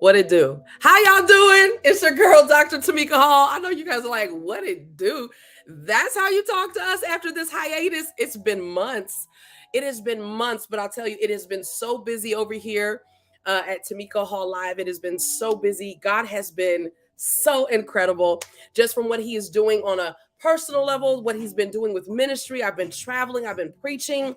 What it do? How y'all doing? It's your girl, Dr. Tamika Hall. I know you guys are like, what it do? That's how you talk to us after this hiatus. It's been months. It has been months, but I'll tell you, it has been so busy over here at Tamika Hall Live. It has been so busy. God has been so incredible just from what he is doing on a personal level, what he's been doing with ministry. I've been traveling, I've been preaching.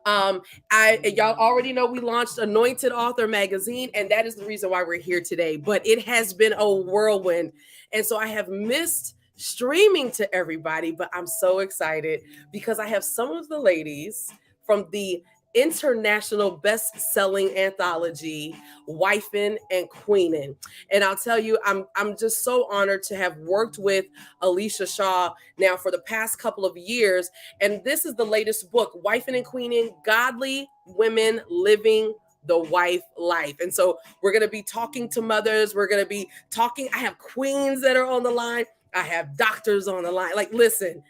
I y'all already know we launched Anointed Author magazine, and that is the reason why we're here today. But it has been a whirlwind, and so I have missed streaming to everybody. But I'm so excited because I have some of the ladies from the international best-selling anthology Wifin and Queenin. And I'll tell you, I'm just so honored to have worked with Alesha Shaw now for the past couple of years. And this is the latest book, Wifin and Queenin, Godly Women Living the Wife Life. And so we're going to be talking to mothers. We're going to be talking. I have queens that are on the line. I have doctors on the line. Like, listen,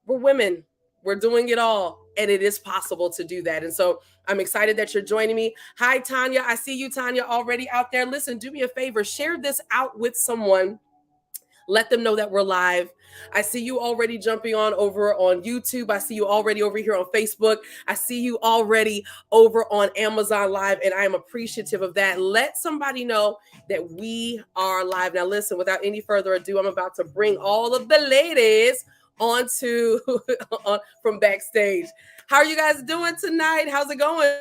we're women. We're doing it all. And it is possible to do that. And so I'm excited that you're joining me. Hi, Tanya. I see you, Tanya, already out there. Listen, do me a favor. Share this out with someone. Let them know that we're live. I see you already jumping on over on YouTube. I see you already over here on Facebook. I see you already over on Amazon Live, and I am appreciative of that. Let somebody know that we are live. Now, listen, without any further ado, I'm about to bring all of the ladies onto from backstage. How are you guys doing tonight? How's it going?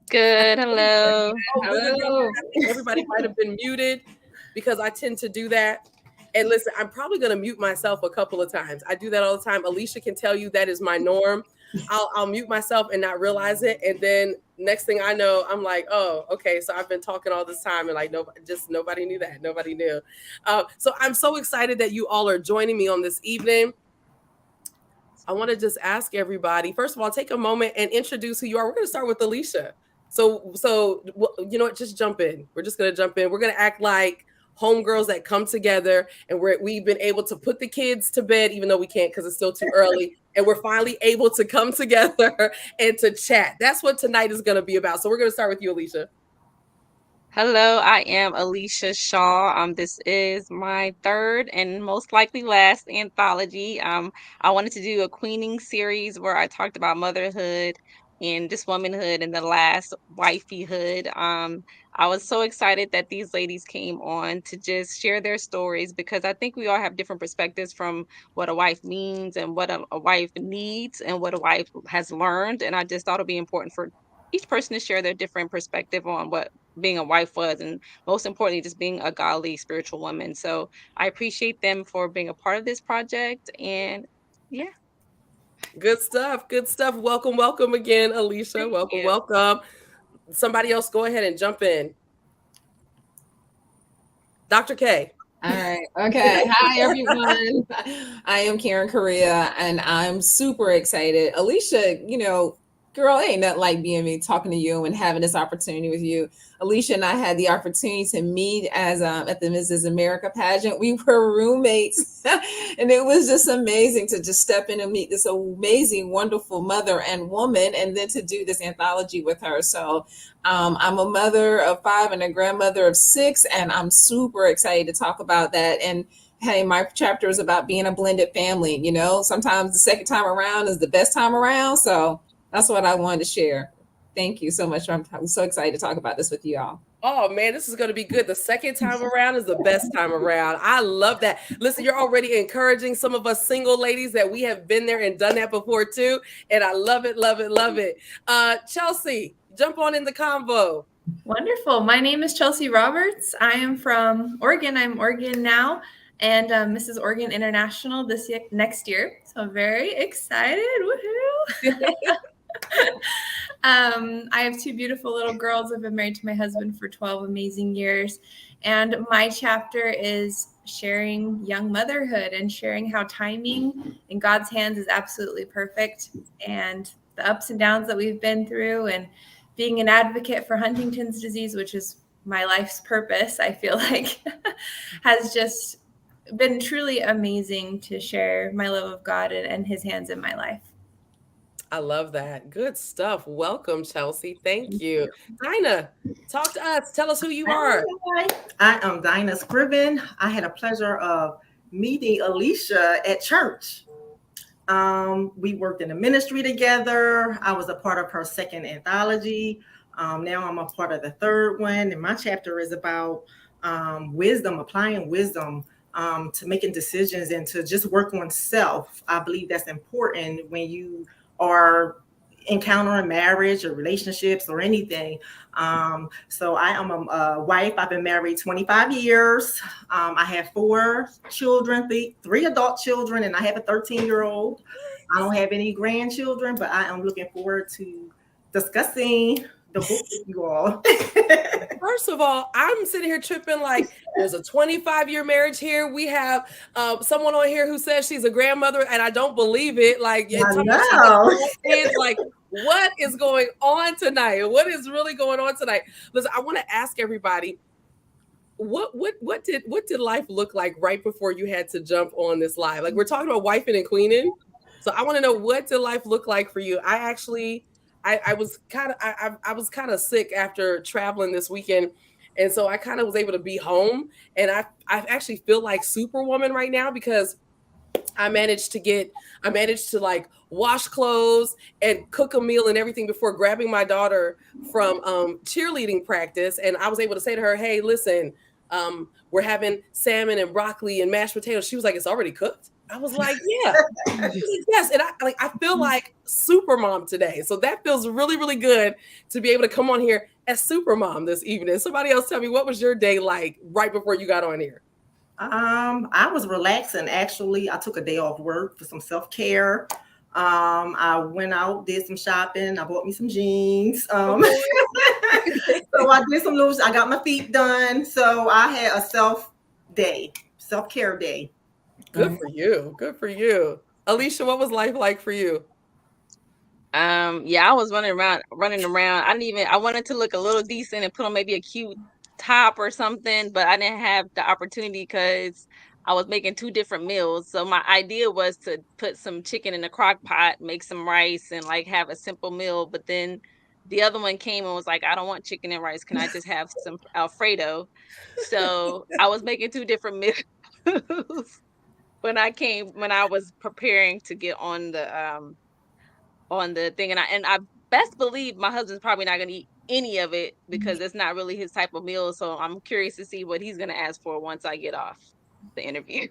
Good. Hello. Hello. Everybody might have been muted because I tend to do that. And listen, I'm probably going to mute myself a couple of times. I do that all the time. Alicia can tell you that is my norm. I'll mute myself and not realize it. And then next thing I know, I'm like, oh, okay. So I've been talking all this time and like, nobody knew that. Nobody knew. So I'm so excited that you all are joining me on this evening. I want to just ask everybody, first of all, take a moment and introduce who you are. We're going to start with Alesha. So you know what? Just jump in. We're just going to jump in. We're going to act like homegirls that come together, and we've been able to put the kids to bed, even though we can't because it's still too early. And we're finally able to come together and to chat. That's what tonight is going to be about. So we're going to start with you, Alesha. Hello, I am Alesha Shaw. This is my third and most likely last anthology. I wanted to do a queening series where I talked about motherhood and just womanhood and the last wifeyhood. I was so excited that these ladies came on to just share their stories because I think we all have different perspectives from what a wife means and what a wife needs and what a wife has learned. And I just thought it'd be important for each person to share their different perspective on what being a wife was, and most importantly, just being a godly spiritual woman. So I appreciate them for being a part of this project. And yeah. Good stuff. Good stuff. Welcome again, Alesha. Welcome. Somebody else, go ahead and jump in. Dr. K. All right. Okay. Hi, everyone. I am Correa, and I'm super excited. Alesha, girl, ain't nothing like being me, talking to you and having this opportunity with you. Alesha and I had the opportunity to meet as at the Mrs. America pageant. We were roommates, and it was just amazing to just step in and meet this amazing, wonderful mother and woman, and then to do this anthology with her. So I'm a mother of 5 and a grandmother of 6, and I'm super excited to talk about that. And hey, my chapter is about being a blended family. Sometimes the second time around is the best time around. So that's what I wanted to share. Thank you so much. I'm so excited to talk about this with you all. Oh man, this is going to be good. The second time around is the best time around. I love that. Listen, you're already encouraging some of us single ladies that we have been there and done that before too. And I love it, love it, love it. Chelsea, jump on in the convo. Wonderful. My name is Chelsea Roberts. I am from Oregon. I'm Oregon now and Mrs. Oregon International next year. So I'm very excited. Woohoo! I have 2 beautiful little girls. I've been married to my husband for 12 amazing years. And my chapter is sharing young motherhood and sharing how timing in God's hands is absolutely perfect, and the ups and downs that we've been through, and being an advocate for Huntington's disease, which is my life's purpose, I feel like has just been truly amazing to share my love of God and his hands in my life. I love that. Good stuff. Welcome, Chelsea. Thank you. Dinah, talk to us. Tell us who you are. Hi, I am Dinah Screven. I had a pleasure of meeting Alesha at church. We worked in the ministry together. I was a part of her second anthology. Now I'm a part of the third one, and my chapter is about wisdom, applying wisdom to making decisions and to just work on self. I believe that's important when you are encountering marriage or relationships or anything. So I am a wife. I've been married 25 years. I have 4 children, three adult children, and I have a 13-year-old. I don't have any grandchildren, but I am looking forward to discussing the book with you all. First of all, I'm sitting here tripping like there's a 25-year marriage here. We have someone on here who says she's a grandmother, and I don't believe it. Like, I know. it's like, what is going on tonight? What is really going on tonight? Listen, I want to ask everybody, what did life look like right before you had to jump on this live? Like, we're talking about wifing and queening, so I want to know, what did life look like for you? I was kind of sick after traveling this weekend. And so I kind of was able to be home, and I actually feel like Superwoman right now because I managed to like wash clothes and cook a meal and everything before grabbing my daughter from cheerleading practice. And I was able to say to her, hey, listen, we're having salmon and broccoli and mashed potatoes. She was like, it's already cooked. I was like, yeah. Yes. And I feel like super mom today. So that feels really, really good to be able to come on here as super mom this evening. Somebody else tell me, what was your day like right before you got on here? I was relaxing. Actually, I took a day off work for some self-care. I went out, did some shopping. I bought me some jeans. So I did some little, I got my feet done. So I had a self-care day. Good for you. Good for you. Alesha, what was life like for you? Yeah, I was running around. I wanted to look a little decent and put on maybe a cute top or something, but I didn't have the opportunity because I was making 2 different meals. So my idea was to put some chicken in a crock pot, make some rice, and like have a simple meal. But then the other one came and was like, I don't want chicken and rice. Can I just have some Alfredo? So I was making 2 different meals when I was preparing to get on the thing, and I best believe my husband's probably not gonna eat any of it because it's not really his type of meal. So I'm curious to see what he's gonna ask for once I get off the interview.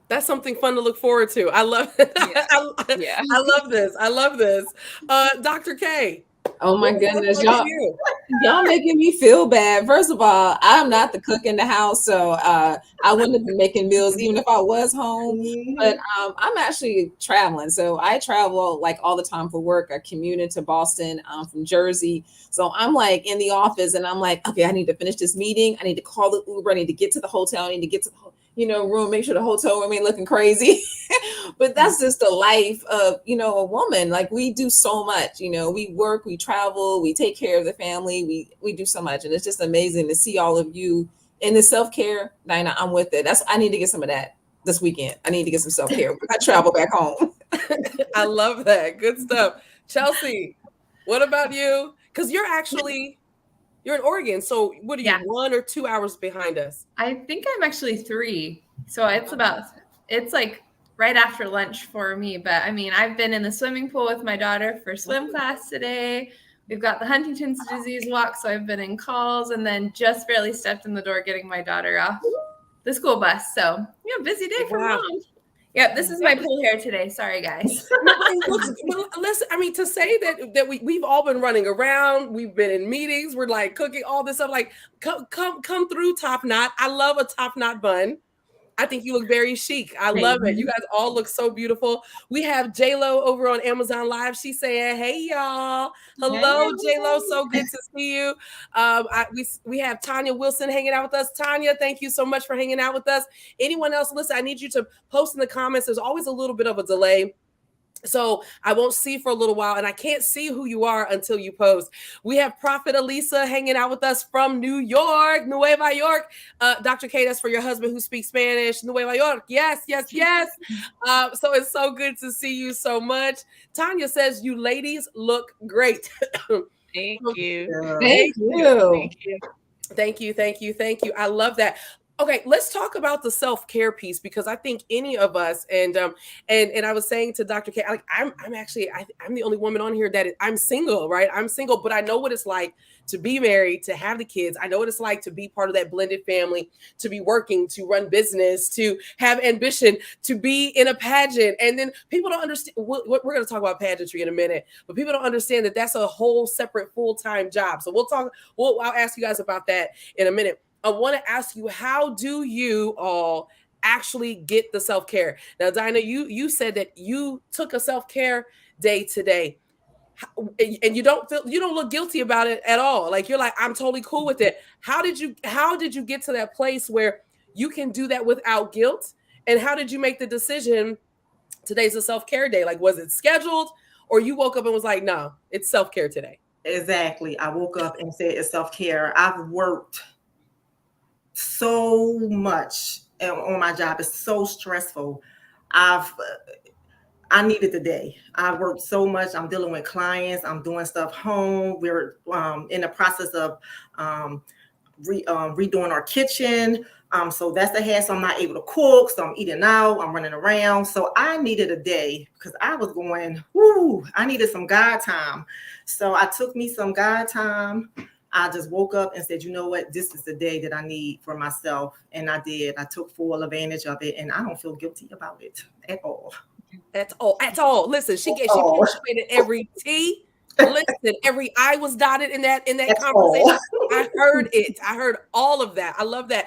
That's something fun to look forward to. I love it. Yeah. I love this. I love this. Dr. K. Oh my goodness, What y'all making me feel bad. First of all, I'm not the cook in the house, so I wouldn't have been making meals even if I was home. But I'm actually traveling, so I travel like all the time for work. I commute into Boston from Jersey, so I'm like in the office, and I'm like, okay, I need to finish this meeting. I need to call the Uber. I need to get to the hotel. I need to get to the room, make sure the hotel room ain't looking crazy. But that's just the life of, a woman. Like, we do so much, we work, we travel, we take care of the family. We do so much. And it's just amazing to see all of you in the self-care. Dinah, I'm with it. I need to get some of that this weekend. I need to get some self-care. I travel back home. I love that. Good stuff. Chelsea, what about you? Because you're in Oregon. So what are you, 1 or 2 hours behind us? I think I'm actually 3. So it's like right after lunch for me. But I mean, I've been in the swimming pool with my daughter for swim class today. We've got the Huntington's disease walk. So I've been in calls and then just barely stepped in the door getting my daughter off the school bus. So, busy day for mom. Yep, this is my pool hair today. Sorry, guys. Listen, I mean, to say that we've all been running around, we've been in meetings, we're like cooking all this stuff. Like, come through, Top Knot. I love a Top Knot bun. I think you look very chic. I love it. You guys all look so beautiful. We have J-Lo over on Amazon Live. She's saying, hey, y'all. Hello, J-Lo. So good to see you. We have Tanya Wilson hanging out with us. Tanya, thank you so much for hanging out with us. Anyone else? Listen, I need you to post in the comments. There's always a little bit of a delay So I won't see for a little while, and I can't see who you are until you post. We have Prophet Alesha hanging out with us from New York, Nueva York. Dr. K, that's for your husband who speaks Spanish. Nueva York, yes, yes, yes. So it's so good to see you so much. Tanya says you ladies look great. Thank you. Yeah. Thank you. Thank you. Thank you, thank you, thank you. I love that. Okay, let's talk about the self-care piece, because I think any of us, and I was saying to Dr. K, like I'm actually I'm the only woman on here that I'm single, right? I'm single, but I know what it's like to be married, to have the kids. I know what it's like to be part of that blended family, to be working, to run business, to have ambition, to be in a pageant. And then people don't understand. We're going to talk about pageantry in a minute, but people don't understand that that's a whole separate full-time job. So we'll talk. I'll ask you guys about that in a minute. I want to ask you, how do you all actually get the self-care? Now, Dinah, you said that you took a self-care day today, and you don't look guilty about it at all. Like, you're like, I'm totally cool with it. How did you get to that place where you can do that without guilt? And how did you make the decision today's a self-care day? Like, was it scheduled, or you woke up and was like, no, it's self-care today? Exactly. I woke up and said it's self-care. I've worked so much on my job. It's so stressful. I needed the day. I worked so much. I'm dealing with clients. I'm doing stuff home. We're in the process of redoing our kitchen. So that's the hassle. I'm not able to cook. So I'm eating out. I'm running around. So I needed a day because I was going, whoo, I needed some God time. So I took me some God time. I just woke up and said, you know what? This is the day that I need for myself. And I did. I took full advantage of it. And I don't feel guilty about it at all. That's all. That's all. Listen, she punctuated every T. Listen, every I was dotted in that That's conversation. all. I heard it. I heard all of that. I love that.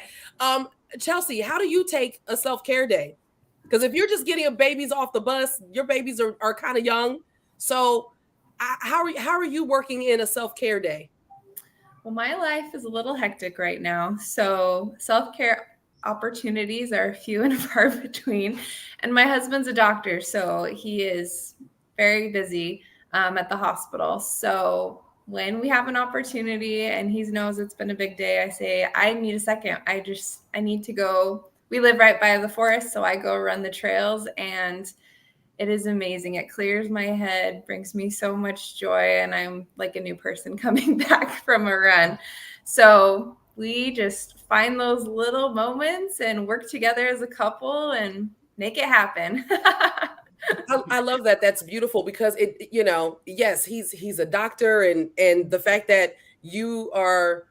Chelsea, how do you take a self-care day? Because if you're just getting babies off the bus, your babies are kind of young. So how are you working in a self-care day? Well, my life is a little hectic right now. So self-care opportunities are few and far between. And my husband's a doctor, so he is very busy at the hospital. So when we have an opportunity and he knows it's been a big day, I say, I need a second. I need to go. We live right by the forest, so I go run the trails, and it is amazing. It clears my head, brings me so much joy, and I'm like a new person coming back from a run. So we just find those little moments and work together as a couple and make it happen. I love that. That's beautiful, because yes, he's a doctor, and the fact that you are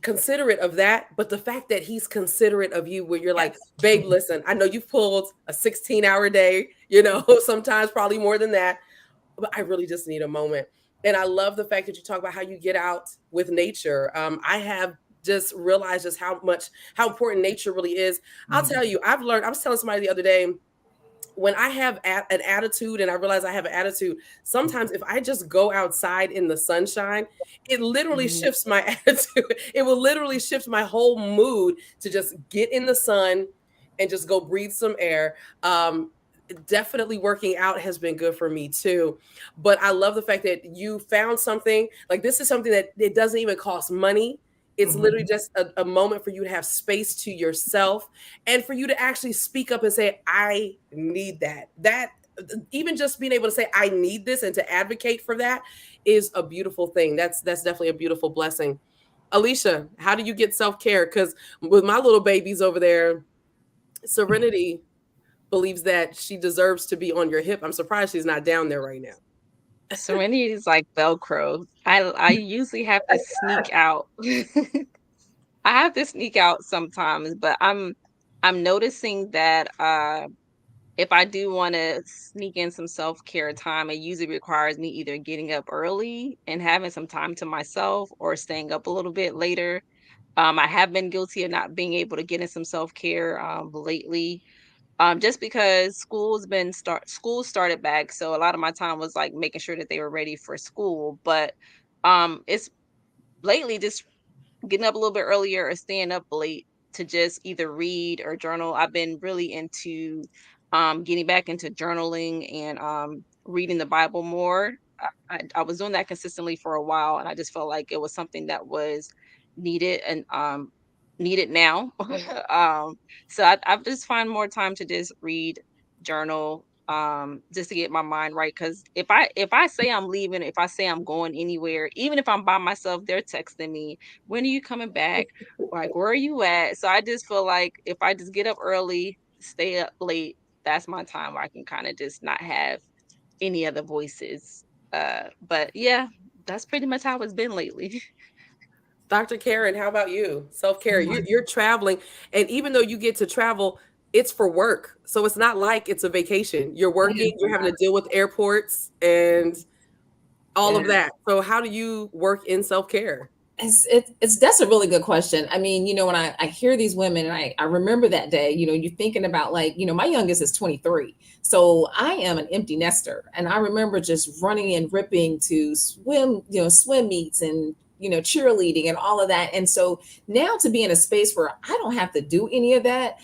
considerate of that, but the fact that he's considerate of you, where you're like, babe, listen, I know you've pulled a 16-hour day, sometimes probably more than that, but I really just need a moment. And I love the fact that you talk about how you get out with nature. I have just realized just how important nature really is. I'll tell you, I was telling somebody the other day, when I have an attitude, and I realize I have an attitude, sometimes if I just go outside in the sunshine, it literally shifts my attitude. It will literally shift my whole mood to just get in the sun and just go breathe some air. Definitely working out has been good for me too. But I love the fact that you found something like this. Is something that it doesn't even cost money. It's literally just a moment for you to have space to yourself, and for you to actually speak up and say, I need that. That, even just being able to say, I need this, and to advocate for that is a beautiful thing. That's definitely a beautiful blessing. Alesha, how do you get self-care? Because with my little babies over there, Serenity believes that she deserves to be on your hip. I'm surprised she's not down there right now. Serenity is like Velcro. I usually have to sneak out. I have to sneak out sometimes, but I'm noticing that if I do want to sneak in some self-care time, it usually requires me either getting up early and having some time to myself, or staying up a little bit later. I have been guilty of not being able to get in some self-care lately. Just because school started back, so a lot of my time was like making sure that they were ready for school. But it's lately just getting up a little bit earlier or staying up late to just either read or journal. I've been really into getting back into journaling and reading the Bible more. I was doing that consistently for a while, and I just felt like it was something that was needed and needed now. So I've just find more time to just read, journal, just to get my mind right. Because if I say I'm leaving, if I say I'm going anywhere, even if I'm by myself, they're texting me, "When are you coming back? Like, where are you at?" So I just feel like if I just get up early, stay up late, that's my time where I can kind of just not have any other voices. But yeah, that's pretty much how it's been lately. Dr. Karen, how about you? Self care. You're traveling, and even though you get to travel, it's for work. So it's not like it's a vacation. You're working, you're having to deal with airports and all of that. So how do you work in self care? It's that's a really good question. I mean, when I hear these women and I remember that day, you're thinking about like, my youngest is 23. So I am an empty nester. And I remember just running and ripping to swim, swim meets and, cheerleading and all of that. And so now to be in a space where I don't have to do any of that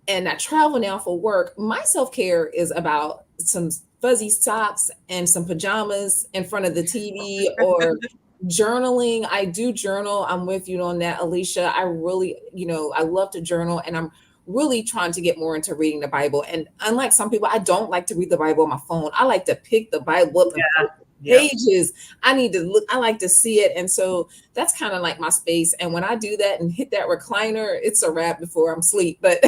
and I travel now for work, my self-care is about some fuzzy socks and some pajamas in front of the TV or journaling. I do journal. I'm with you on that, Alesha. I really, I love to journal and I'm really trying to get more into reading the Bible. And unlike some people, I don't like to read the Bible on my phone. I like to pick the Bible up and pages. I need to look, I like to see it. And so that's kind of like my space. And when I do that and hit that recliner, it's a wrap before I'm asleep. But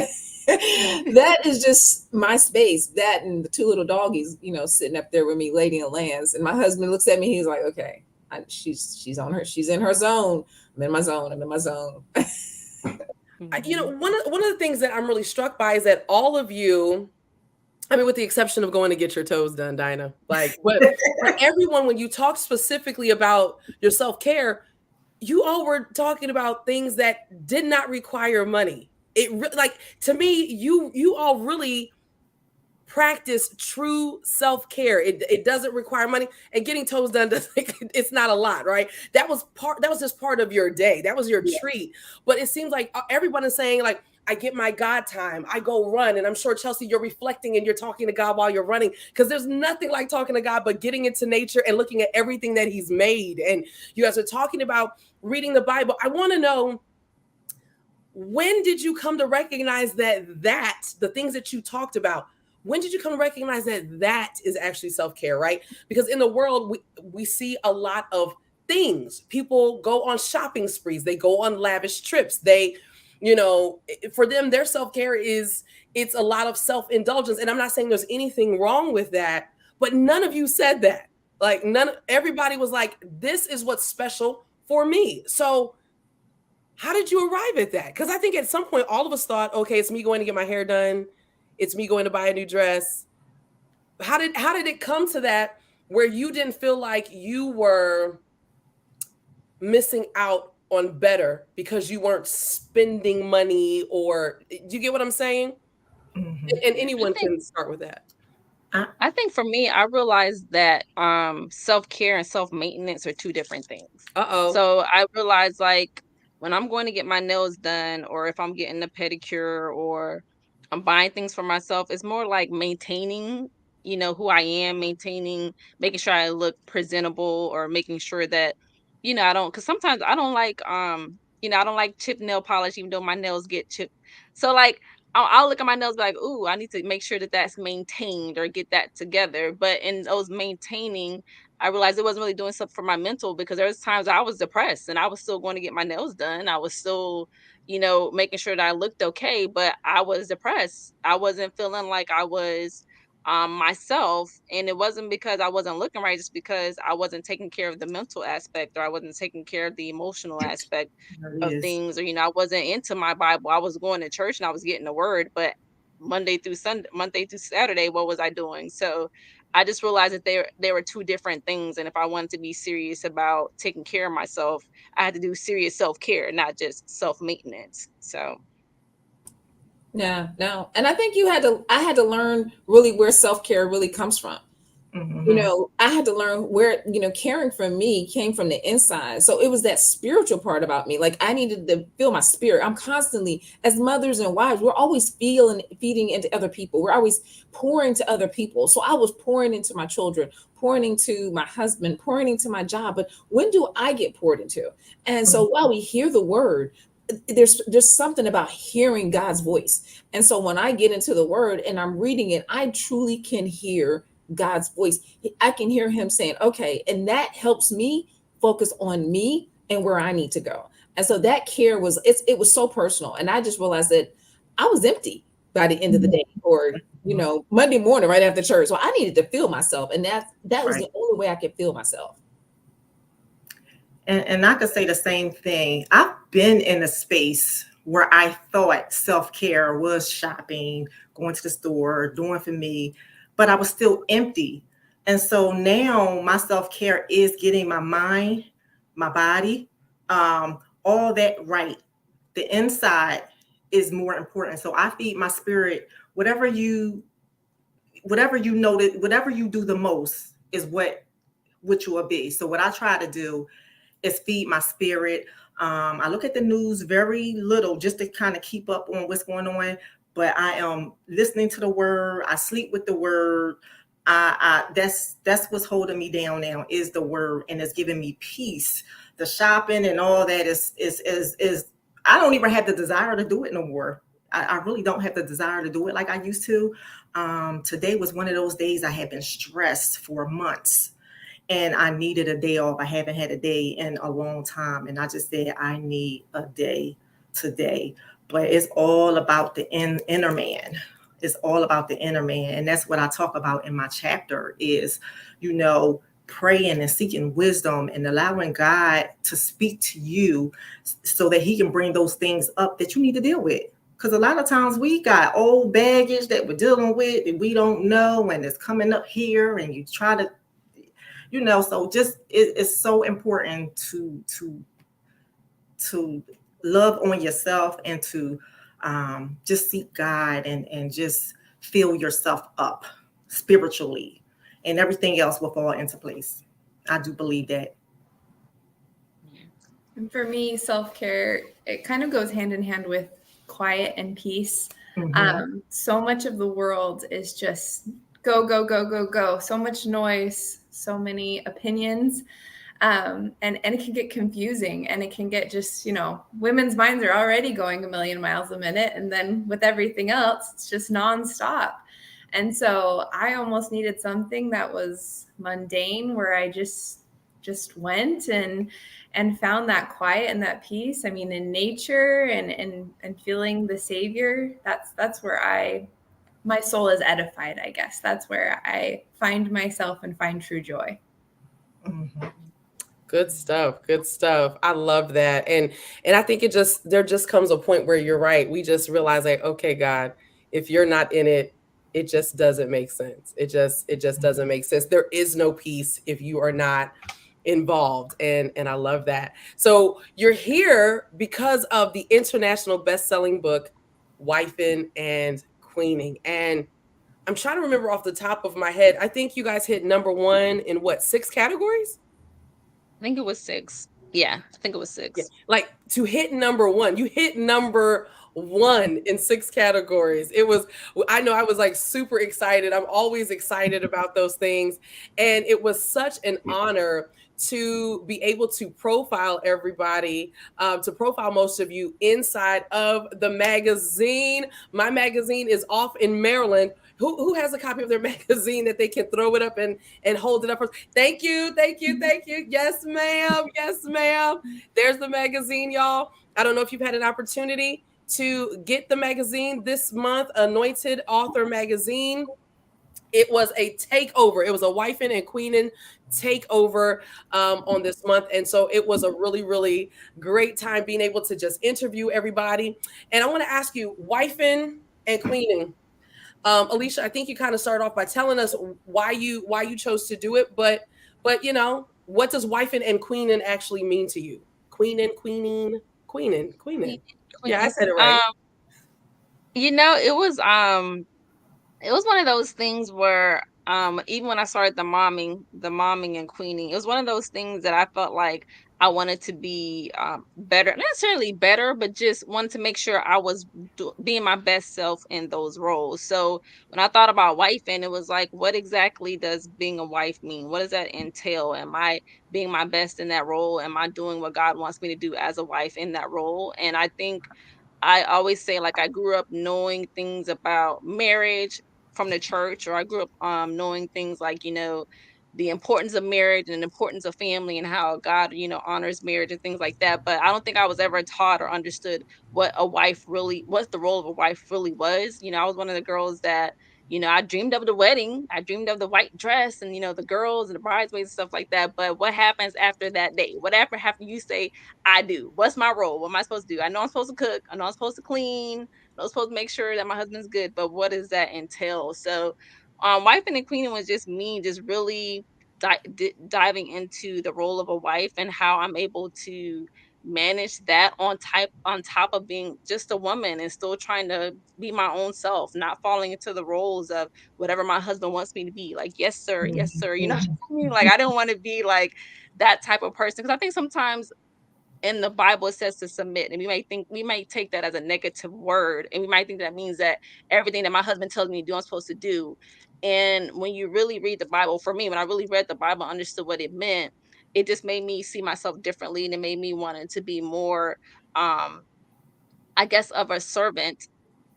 that is just my space. That and the two little doggies, sitting up there with me, Lady and Lance. And my husband looks at me, he's like, okay. She's in her zone. I'm in my zone. One of the things that I'm really struck by is that all of you, I mean, with the exception of going to get your toes done, Dinah, like, but everyone, when you talk specifically about your self-care, you all were talking about things that did not require money. Like, to me, you all really practice true self-care. It doesn't require money, and getting toes done it's not a lot, right? That was just part of your day. That was your treat. But it seems like everyone is saying, like, I get my God time, I go run. And I'm sure, Chelsea, you're reflecting and you're talking to God while you're running, because there's nothing like talking to God but getting into nature and looking at everything that he's made. And you guys are talking about reading the Bible. I want to know, when did you come to recognize that the things that you talked about, when did you come to recognize that is actually self-care, right? Because in the world, we see a lot of things. People go on shopping sprees. They go on lavish trips. They, for them, their self-care it's a lot of self-indulgence. And I'm not saying there's anything wrong with that, but none of you said that. Like, everybody was like, this is what's special for me. So how did you arrive at that? Because I think at some point, all of us thought, okay, it's me going to get my hair done. It's me going to buy a new dress. How did it come to that, where you didn't feel like you were missing out on better because you weren't spending money? Or do you get what I'm saying? Mm-hmm. And anyone can start with that. I think for me, I realized that self-care and self-maintenance are two different things. So I realized, like, when I'm going to get my nails done, or if I'm getting a pedicure, or I'm buying things for myself, it's more like maintaining, who I am, making sure I look presentable, or making sure that, I don't, because sometimes I don't like, I don't like chipped nail polish, even though my nails get chipped. So, like, I'll look at my nails and be like, ooh, I need to make sure that that's maintained or get that together. But in those maintaining, I realized it wasn't really doing something for my mental, because there was times I was depressed and I was still going to get my nails done. I was still, making sure that I looked okay, but I was depressed. I wasn't feeling like I was myself. And it wasn't because I wasn't looking right, just because I wasn't taking care of the mental aspect, or I wasn't taking care of the emotional aspect of things, or I wasn't into my Bible. I was going to church and I was getting the word, but Monday through Saturday, what was I doing? So I just realized that there were two different things, and if I wanted to be serious about taking care of myself, I had to do serious self-care, not just self-maintenance. So yeah, no. And I think I had to learn really where self-care really comes from. I had to learn where, caring for me came from the inside. So it was that spiritual part about me. Like I needed to feel my spirit. I'm constantly, as mothers and wives, we're always feeding into other people. We're always pouring to other people. So I was pouring into my children, pouring into my husband, pouring into my job. But when do I get poured into? And so while we hear the word, there's something about hearing God's voice. And so when I get into the word and I'm reading it, I truly can hear God's voice. I can hear him saying, okay, and that helps me focus on me and where I need to go. And so that care it was so personal. And I just realized that I was empty by the end of the day, or Monday morning right after church. So I needed to feel myself. And that was the only way I could feel myself. And I could say the same thing. I've been in a space where I thought self-care was shopping, going to the store, doing for me, but I was still empty. And so now my self-care is getting my mind, my body, all that right. The inside is more important. So I feed my spirit. Whatever you notice, whatever you do the most is what you will be. So what I try to do is feed my spirit. I look at the news very little just to kind of keep up on what's going on, but I am listening to the word. I sleep with the word. That's what's holding me down now is the word, and it's giving me peace. The shopping and all that is I don't even have the desire to do it no more. I really don't have the desire to do it like I used to. Today was one of those days I had been stressed for months. And I needed a day off. I haven't had a day in a long time. And I just said, I need a day today. But it's all about the inner man. It's all about the inner man. And that's what I talk about in my chapter is, praying and seeking wisdom and allowing God to speak to you so that he can bring those things up that you need to deal with. Because a lot of times we got old baggage that we're dealing with and we don't know, and it's coming up here and you try to, so just it's so important to love on yourself and to just seek God and just fill yourself up spiritually, and everything else will fall into place. I do believe that. And for me, self-care, it kind of goes hand in hand with quiet and peace. So much of the world is just go, go, go, go, go. So much noise, so many opinions. And it can get confusing, and it can get just, women's minds are already going a million miles a minute. And then with everything else, it's just nonstop. And so I almost needed something that was mundane where I just went and found that quiet and that peace. I mean, in nature and feeling the Savior, that's where my soul is edified, I guess. That's where I find myself and find true joy. Good stuff. Good stuff. I love that. And I think there just comes a point where you're right. We just realize like, okay, God, if you're not in it, it just doesn't make sense. It just doesn't make sense. There is no peace if you are not involved. And I love that. So you're here because of the international best-selling book, Wifing and Queening. And I'm trying to remember off the top of my head. I think you guys hit number 1 in 6 categories? I think it was 6. Yeah, I think it was 6. Yeah. Like to hit number 1, you hit number 1 in 6 categories. I know I was like super excited. I'm always excited about those things. And it was such an honor to be able to profile everybody, to profile most of you inside of the magazine. My magazine is off in Maryland. Who has a copy of their magazine that they can throw it up and hold it up? Thank you. Yes, ma'am. Yes, ma'am. There's the magazine, y'all. I don't know if you've had an opportunity to get the magazine this month, Anointed Author Magazine. It was a takeover. It was a Wifing and Queenin takeover on this month. And so it was a really, really great time being able to just interview everybody. And I want to ask you, Wifing and Queenin. Alesha, I think you kind of started off by telling us why you chose to do it, but what does Wifing and Queenin actually mean to you? Queenin. Yeah, I said it right. It was one of those things where even when I started the momming and queening, it was one of those things that I felt like I wanted to be better, not necessarily better, but just wanted to make sure I was being my best self in those roles. So when I thought about wife, and it was like, what exactly does being a wife mean? What does that entail? Am I being my best in that role? Am I doing what God wants me to do as a wife in that role? And I think I always say, like, I grew up knowing things about marriage from the church, or I grew up knowing things like, the importance of marriage and the importance of family and how God, honors marriage and things like that. But I don't think I was ever taught or understood what the role of a wife really was. I was one of the girls that, I dreamed of the wedding, I dreamed of the white dress and, the girls and the bridesmaids and stuff like that. But what happens after that day? Whatever after you say, I do. What's my role? What am I supposed to do? I know I'm supposed to cook. I know I'm supposed to clean. I know I'm supposed to make sure that my husband's good. But what does that entail? So, wifing and queening was just me, just really diving into the role of a wife and how I'm able to manage that on top of being just a woman and still trying to be my own self, not falling into the roles of whatever my husband wants me to be. Like, yes, sir, yes, sir. You know what I mean? Like, I don't want to be like that type of person, because I think sometimes in the Bible it says to submit, and we might take that as a negative word, and we might think that means that everything that my husband tells me to do, I'm supposed to do. And when you really read the Bible, for me, when I really read the Bible, understood what it meant, it just made me see myself differently, and it made me want to be more um I guess, of a servant,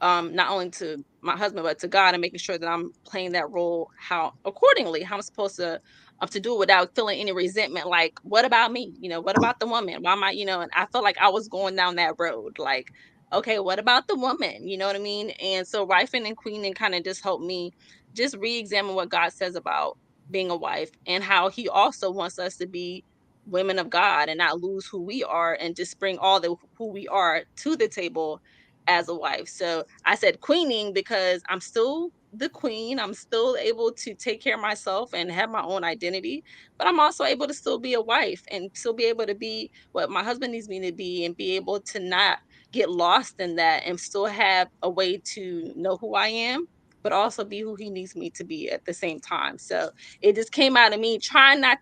not only to my husband, but to God, and making sure that I'm playing that role how I'm supposed to do it without feeling any resentment. Like, what about me? What about the woman? Why am I, and I felt like I was going down that road. Like, okay, what about the woman? You know what I mean? And so wifing and queening kind of just helped me just re-examine what God says about being a wife, and how he also wants us to be women of God and not lose who we are, and just bring all the who we are to the table as a wife. So I said queening because I'm still the queen. I'm still able to take care of myself and have my own identity, but I'm also able to still be a wife and still be able to be what my husband needs me to be, and be able to not get lost in that, and still have a way to know who I am, but also be who he needs me to be at the same time. So it just came out of me uh trying not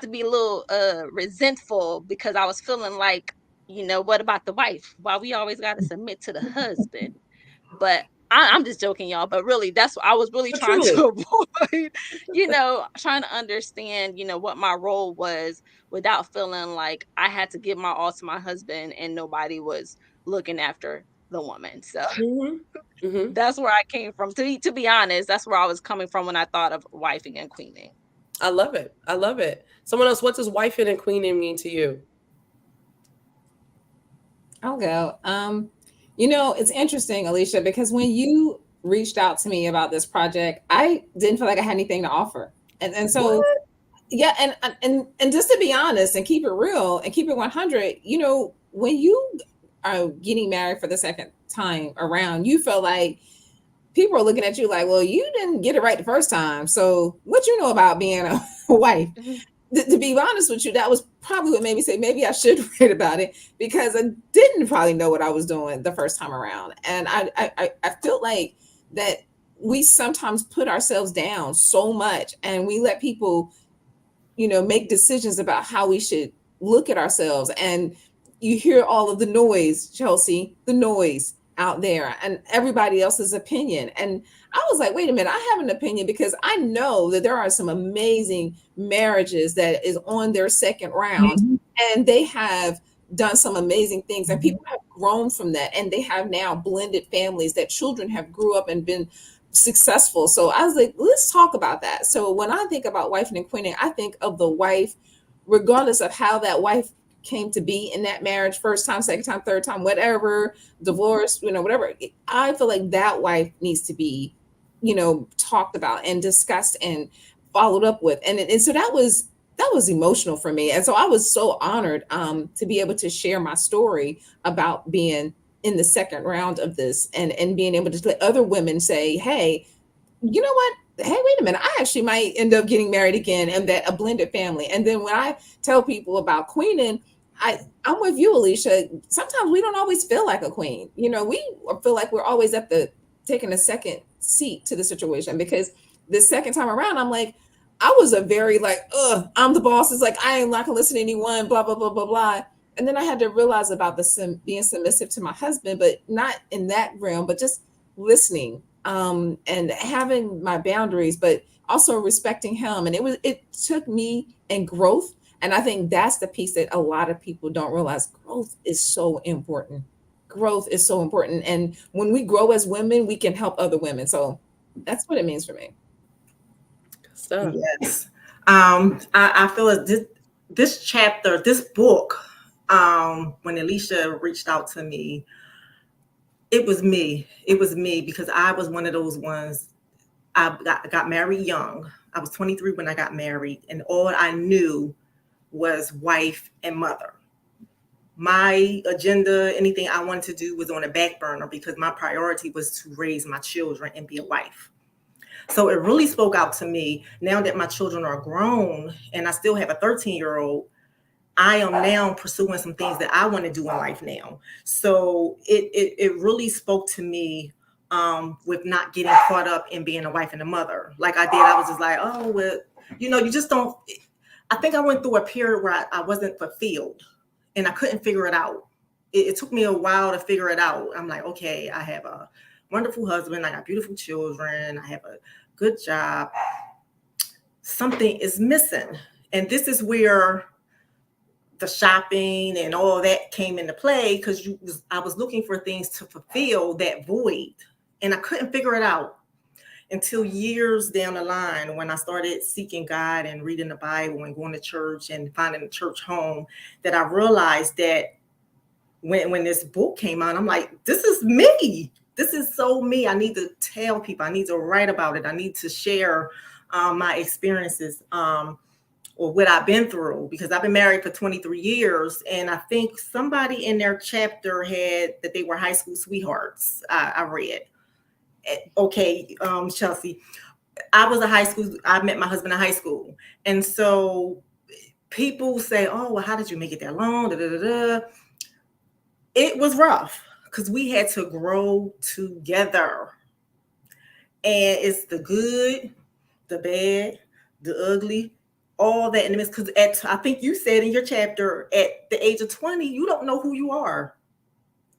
to be a little resentful, because I was feeling like, what about the wife? Why we always got to submit to the husband? But I'm just joking, y'all. But really, that's what I was really But trying truly, to avoid, trying to understand, what my role was, without feeling like I had to give my all to my husband and nobody was looking after the woman. So hmm hmm that's where I came from. To be honest, that's where I was coming from when I thought of wifing and queening. I love it. I love it. Someone else, what does wifing and queening mean to you? I'll go. It's interesting, Alesha, because when you reached out to me about this project, I didn't feel like I had anything to offer. And so What? yeah, and just to be honest and keep it real and keep it 100, when you are getting married for the second time around, you feel like people are looking at you like, well, you didn't get it right the first time. So what you know about being a wife? Mhm. To be honest with you, that was probably what made me say maybe I should write about it, because I didn't probably know what I was doing the first time around. And I feel like that we sometimes put ourselves down so much, and we let people, make decisions about how we should look at ourselves. And you hear all of the noise, Chelsea, the noise out there and everybody else's opinion. And I was like, wait a minute, I have an opinion, because I know that there are some amazing marriages that is on their second round, and they have done some amazing things, and people have grown from that, and they have now blended families that children have grew up and been successful. So I was like, let's talk about that. So when I think about wifing and queening, I think of the wife, regardless of how that wife came to be in that marriage, first time, second time, third time, whatever, divorce, whatever. I feel like that wife needs to be, talked about and discussed and followed up with. And so that was emotional for me. And so I was so honored to be able to share my story about being in the second round of this, and being able to let other women say, hey, you know what? Hey, wait a minute. I actually might end up getting married again, and that a blended family. And then when I tell people about queening, I'm with you, Alesha. Sometimes we don't always feel like a queen. We feel like we're always taking a second seat to the situation, because the second time around, I'm like, I was a very like, I'm the boss. It's like, I ain't not gonna listen to anyone, blah, blah, blah, blah, blah. And then I had to realize about being submissive to my husband, but not in that realm, but just listening, and having my boundaries, but also respecting him. And it took me and growth. And I think that's the piece that a lot of people don't realize. Growth is so important. Growth is so important. And when we grow as women, we can help other women. So that's what it means for me. So Yes. I feel as this chapter, this book, when Alesha reached out to me, it was me. It was me, because I was one of those ones. I got married young. I was 23 when I got married, and all I knew was wife and mother. My agenda, anything I wanted to do, was on a back burner because my priority was to raise my children and be a wife. So it really spoke out to me now that my children are grown and I still have a 13-year-old. I am now pursuing some things that I want to do in life now. So it really spoke to me, with not getting caught up in being a wife and a mother. Like I did, I was just like, oh, well, you just don't. I think I went through a period where I wasn't fulfilled and I couldn't figure it out. It took me a while to figure it out. I'm like, okay, I have a wonderful husband. I got beautiful children. I have a good job. Something is missing. And this is where the shopping and all that came into play, because I was looking for things to fulfill that void, and I couldn't figure it out until years down the line, when I started seeking God and reading the Bible and going to church and finding a church home, that I realized that when this book came out, I'm like, this is me. This is so me. I need to tell people. I need to write about it. I need to share my experiences, or what I've been through, because I've been married for 23 years. And I think somebody in their chapter had that they were high school sweethearts. I read. Okay, Chelsea, I met my husband in high school. And so people say, oh, well, how did you make it that long? Da, da, da, da. It was rough because we had to grow together. And it's the good, the bad, the ugly, all that in the midst. Because I think you said in your chapter, at the age of 20, you don't know who you are.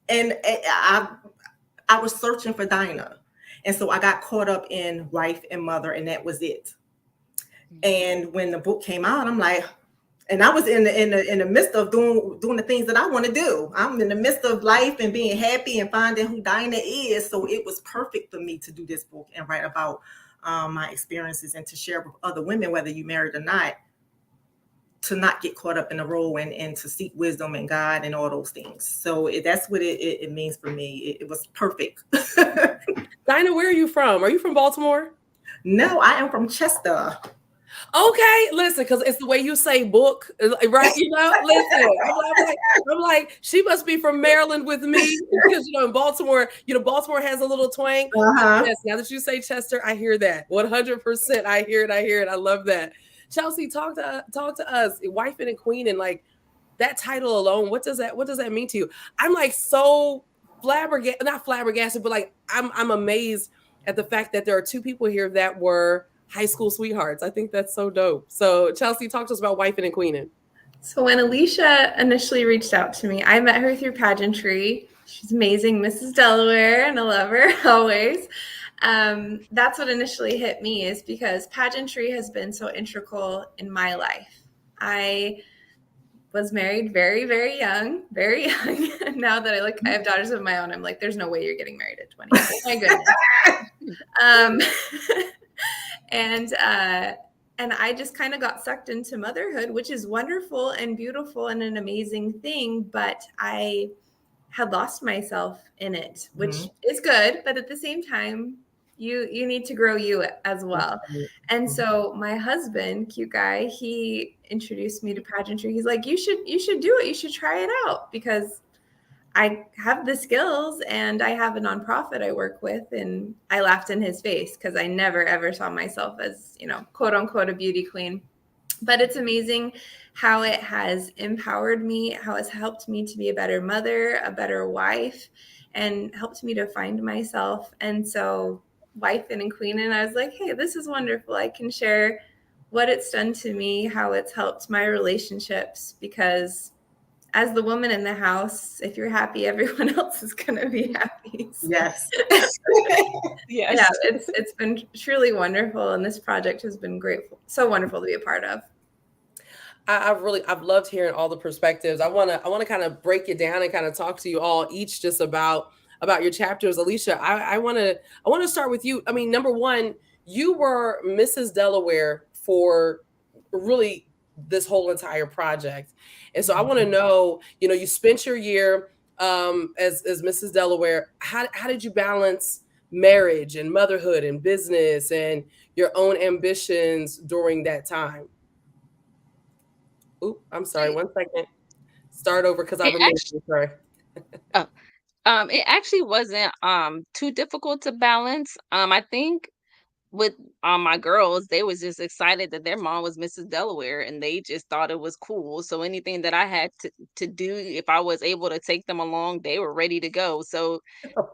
And I was searching for Dinah. And so I got caught up in wife and mother, and that was it. And when the book came out, I'm like, and I was in the midst of doing the things that I want to do. I'm in the midst of life and being happy and finding who Dinah is. So it was perfect for me to do this book and write about my experiences and to share with other women, whether you married or not, to not get caught up in the role and to seek wisdom and God and all those things. So that's what it means for me. It was perfect. Dinah, where are you from? Are you from Baltimore? No, I am from Chester. Okay, listen, because it's the way you say book, right? Listen, I'm like, she must be from Maryland with me, because in Baltimore, Baltimore has a little twang. Yes, now that you say Chester, I hear that 100%. I hear it. I love that. Chelsea, talk to us, wifing and queenin, like that title alone. What does that mean to you? I'm like so not flabbergasted, but like I'm amazed at the fact that there are two people here that were high school sweethearts. I think that's so dope. So Chelsea, talk to us about wifing and queening. So when Alesha initially reached out to me, I met her through pageantry. She's amazing, Mrs. Delaware, and I love her always. That's what initially hit me, is because pageantry has been so integral in my life. I was married very, very young, very young. Now that I have daughters of my own, I'm like, there's no way you're getting married at 20. My goodness. And I just kind of got sucked into motherhood, which is wonderful and beautiful and an amazing thing. But I had lost myself in it, which is good. But at the same time, you need to grow you as well. And so my husband, cute guy, he introduced me to pageantry. He's like, you should do it. You should try it out, because I have the skills and I have a nonprofit I work with. And I laughed in his face because I never, ever saw myself as, quote unquote, a beauty queen. But it's amazing how it has empowered me, how it's helped me to be a better mother, a better wife, and helped me to find myself. And so Queenin and Queenin, I was like, hey, this is wonderful. I can share what it's done to me, how it's helped my relationships, because as the woman in the house, if you're happy, everyone else is going to be happy. So, Yes. Yes. yeah, it's been truly wonderful, and this project has been great, so wonderful to be a part of. I've loved hearing all the perspectives. I want to kind of break it down and kind of talk to you all each just about your chapters. Alesha, I want to start with you. I mean, number one, you were Mrs. Delaware for really this whole entire project, and so I want to know, you spent your year as Mrs. Delaware. How did you balance marriage and motherhood and business and your own ambitions during that time? Oop, I'm sorry. 1 second. Start over because I It removed actually, you. Sorry. oh, it actually wasn't too difficult to balance. I think with my girls, they was just excited that their mom was Mrs. Delaware, and they just thought it was cool. So anything that I had to do, if I was able to take them along, they were ready to go. So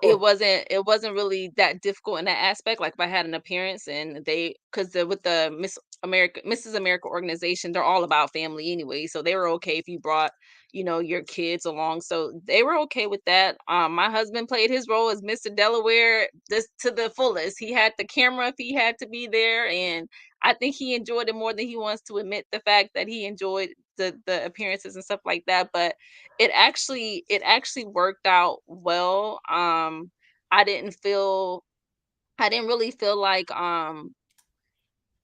it wasn't really that difficult in that aspect. Like if I had an appearance and because with the Mrs. America organization, they're all about family anyway. So they were okay if you brought, your kids along. So they were okay with that. My husband played his role as Mr. Delaware this to the fullest. He had the camera if he had to be there, and I think he enjoyed it more than he wants to admit the fact that he enjoyed the appearances and stuff like that. But it actually worked out well. I didn't feel I didn't really feel like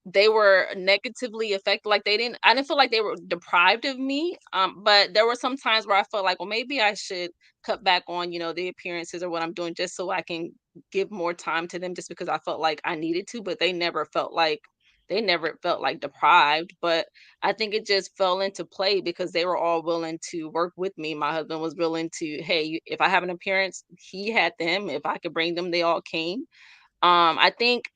they were negatively affected. Like I didn't feel like they were deprived of me. But there were some times where I felt like, well, maybe I should cut back on, the appearances or what I'm doing just so I can give more time to them just because I felt like I needed to, but they never felt like deprived. But I think it just fell into play because they were all willing to work with me. My husband was willing to, hey, if I have an appearance, he had them. If I could bring them, they all came. I think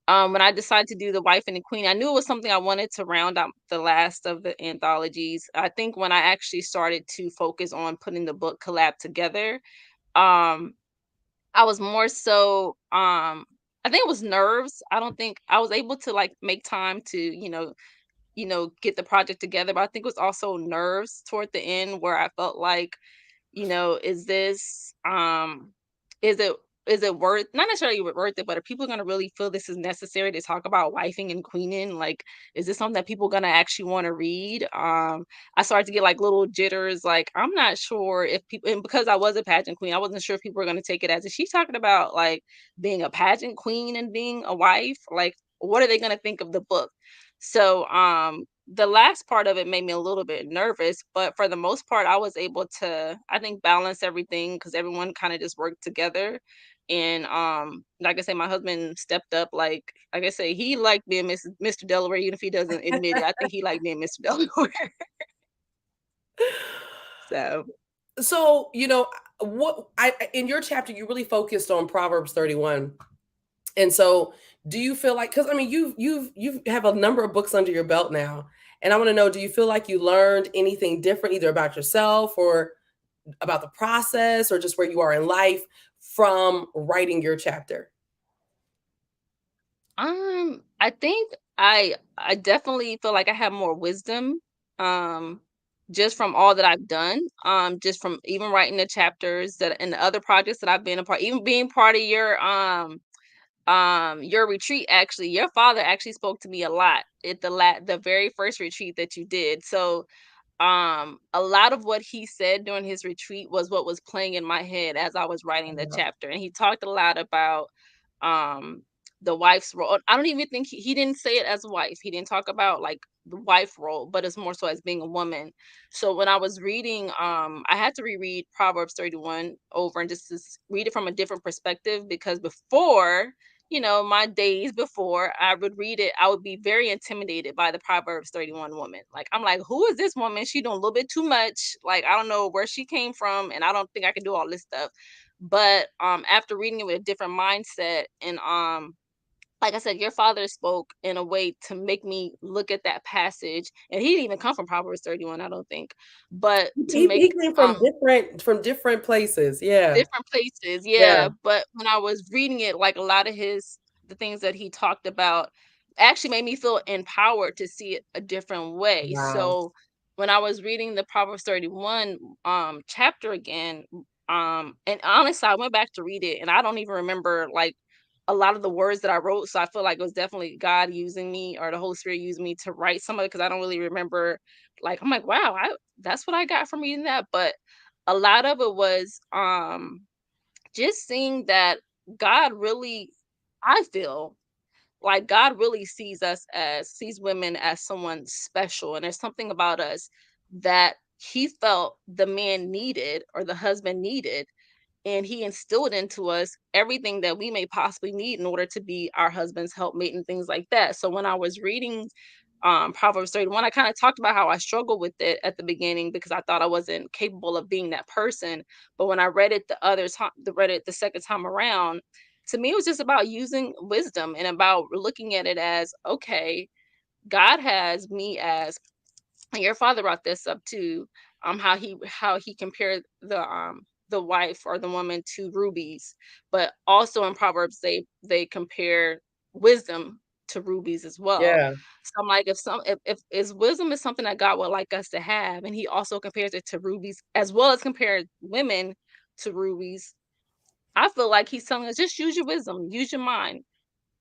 when I decided to do the wife and the queen, I knew it was something I wanted to round out the last of the anthologies. I think when I actually started to focus on putting the book collab together, um, I was more so I think it was nerves. I don't think I was able to like make time to, get the project together, but I think it was also nerves toward the end where I felt like, is this is it is it worth not necessarily worth it, but are people gonna really feel this is necessary to talk about wifing and queening? Like, is this something that people gonna actually want to read? I started to get like little jitters, like I'm not sure if people, and because I was a pageant queen, I wasn't sure if people were gonna take it as, is she talking about like being a pageant queen and being a wife? Like, what are they gonna think of the book? So the last part of it made me a little bit nervous, but for the most part, I was able to, I think, balance everything because everyone kind of just worked together. And like I say, my husband stepped up. Like I say, he liked being Mr. Delaware, even if he doesn't admit it. I think he liked being Mr. Delaware. So So, what in your chapter you really focused on Proverbs 31. And so, do you feel like, cuz I mean, you have a number of books under your belt now. And I want to know, do you feel like you learned anything different either about yourself or about the process or just where you are in life from writing your chapter? I think I definitely feel like I have more wisdom, um, just from all that I've done, just from even writing the chapters that and the other projects that I've been a part, even being part of your retreat. Actually, your father actually spoke to me a lot at the very first retreat that you did. So a lot of what he said during his retreat was what was playing in my head as I was writing the chapter, and he talked a lot about um the wife's role. I don't even think he didn't say it as a wife. He didn't talk about like the wife role, but it's more so as being a woman. So when I was reading, I had to reread Proverbs 31 over and just to read it from a different perspective, because before, my days before I would read it, I would be very intimidated by the Proverbs 31 woman. Like, I'm like, who is this woman? She doing a little bit too much. Like, I don't know where she came from, and I don't think I can do all this stuff. But after reading it with a different mindset and like I said, your father spoke in a way to make me look at that passage, and he didn't even come from Proverbs 31, I don't think, but to He make came from different places. Yeah. different places, Yeah. yeah. But when I was reading it, like a lot of the things that he talked about actually made me feel empowered to see it a different way. Wow. So when I was reading the Proverbs 31 chapter again, and honestly, I went back to read it and I don't even remember like a lot of the words that I wrote. So I feel like it was definitely God using me or the Holy Spirit using me to write some of it because I don't really remember. Like I'm like, wow, that's what I got from reading that. But a lot of it was just seeing that God really, I feel like God really sees women as someone special. And there's something about us that he felt the man needed or the husband needed. And he instilled into us everything that we may possibly need in order to be our husband's helpmate and things like that. So when I was reading Proverbs 31, I kind of talked about how I struggled with it at the beginning because I thought I wasn't capable of being that person. But when I read it read it the second time around, to me it was just about using wisdom and about looking at it as okay, God has me as, and your father brought this up too, how he compared the wife or the woman to rubies, but also in Proverbs they compare wisdom to rubies as well. Yeah. So I'm like, if is wisdom is something that God would like us to have, and he also compares it to rubies as well as compared women to rubies, I feel like he's telling us just use your wisdom, use your mind,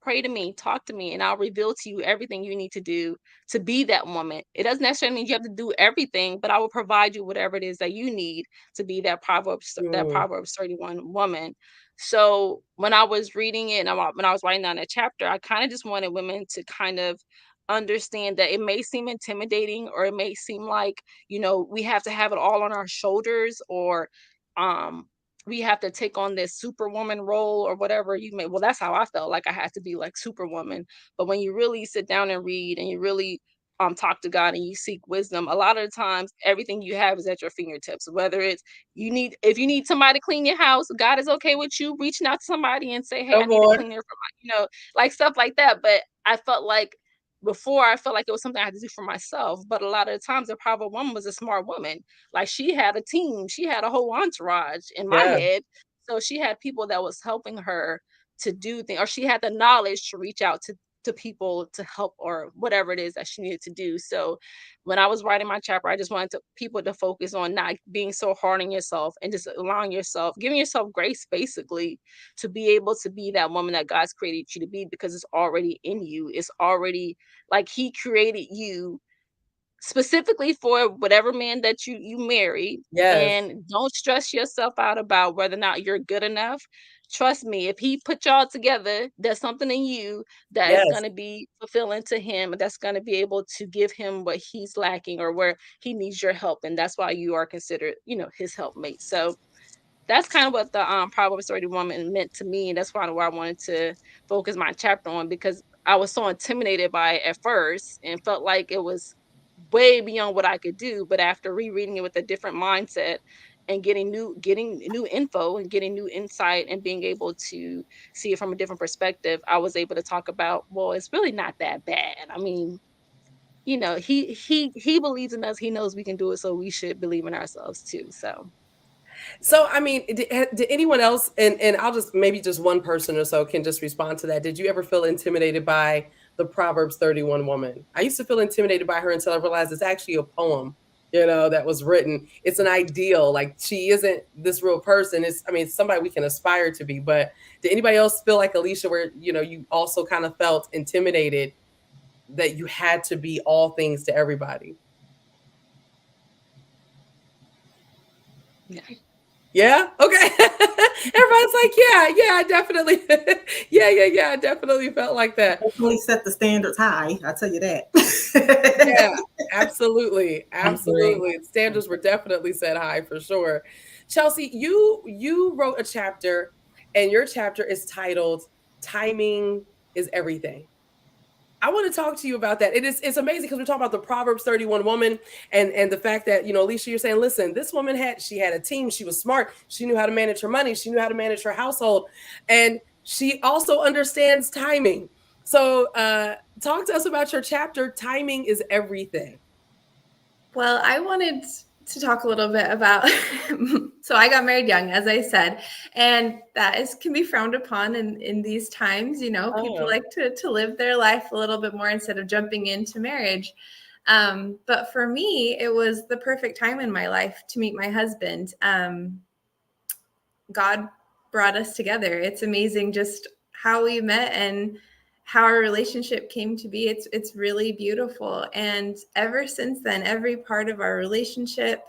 pray to me, talk to me, and I'll reveal to you everything you need to do to be that woman. It doesn't necessarily mean you have to do everything, but I will provide you whatever it is that you need to be that Mm, Proverbs 31 woman. So when I was reading it and when I was writing down that chapter, I kind of just wanted women to kind of understand that it may seem intimidating or it may seem like, we have to have it all on our shoulders or um we have to take on this superwoman role or whatever you may, well, that's how I felt like I had to be like superwoman. But when you really sit down and read and you really talk to God and you seek wisdom, a lot of the times everything you have is at your fingertips. Whether it's if you need somebody to clean your house, God is okay with you reaching out to somebody and say, hey, I come need a on. cleaner for like stuff like that. But I felt like before I felt like it was something I had to do for myself. But a lot of the times the powerful woman was a smart woman. Like she had a team, she had a whole entourage in my Yeah. head. So she had people that was helping her to do things, or she had the knowledge to reach out to people to help or whatever it is that she needed to do. So when I was writing my chapter, I just wanted people to focus on not being so hard on yourself and just allowing yourself, giving yourself grace basically to be able to be that woman that God's created you to be because it's already in you. It's already like he created you specifically for whatever man that you marry, Yes. and don't stress yourself out about whether or not you're good enough. Trust me, if he put y'all together, there's something in you that is Yes. going to be fulfilling to him, that's going to be able to give him what he's lacking or where he needs your help, and that's why you are considered, his helpmate. So that's kind of what the Proverbs 30 woman meant to me. And that's why I wanted to focus my chapter on because I was so intimidated by it at first and felt like it was way beyond what I could do. But after rereading it with a different mindset and getting new info and getting new insight and being able to see it from a different perspective, I was able to talk about, well, it's really not that bad. I mean, he believes in us. He knows we can do it, so we should believe in ourselves too. So So, I mean, did anyone else, and I'll just maybe just one person or so can just respond to that. Did you ever feel intimidated by the Proverbs 31 woman? I used to feel intimidated by her until I realized it's actually a poem, that was written. It's an ideal. Like she isn't this real person. I mean, it's somebody we can aspire to be. But did anybody else feel like Alesha, where, you also kind of felt intimidated that you had to be all things to everybody? yeah. Yeah. Okay. Everybody's like, yeah, I definitely, yeah. I definitely felt like that. Definitely set the standards high. I'll tell you that. Yeah, absolutely, I agree. absolutely. Standards were definitely set high for sure. Chelsea, you wrote a chapter, and your chapter is titled "Timing is Everything." I want to talk to you about that. It's amazing because we're talking about the Proverbs 31 woman and the fact that, Alesha, you're saying, listen, this woman had a team, she was smart, she knew how to manage her money, she knew how to manage her household, and she also understands timing. So talk to us about your chapter, Timing is Everything. Well, I wanted to talk a little bit about so I got married young, as I said, and that can be frowned upon in these times. You know, people like to live their life a little bit more instead of jumping into marriage. But for me, it was the perfect time in my life to meet my husband. God brought us together. It's amazing just how we met and how our relationship came to be. It's really beautiful. And ever since then, every part of our relationship,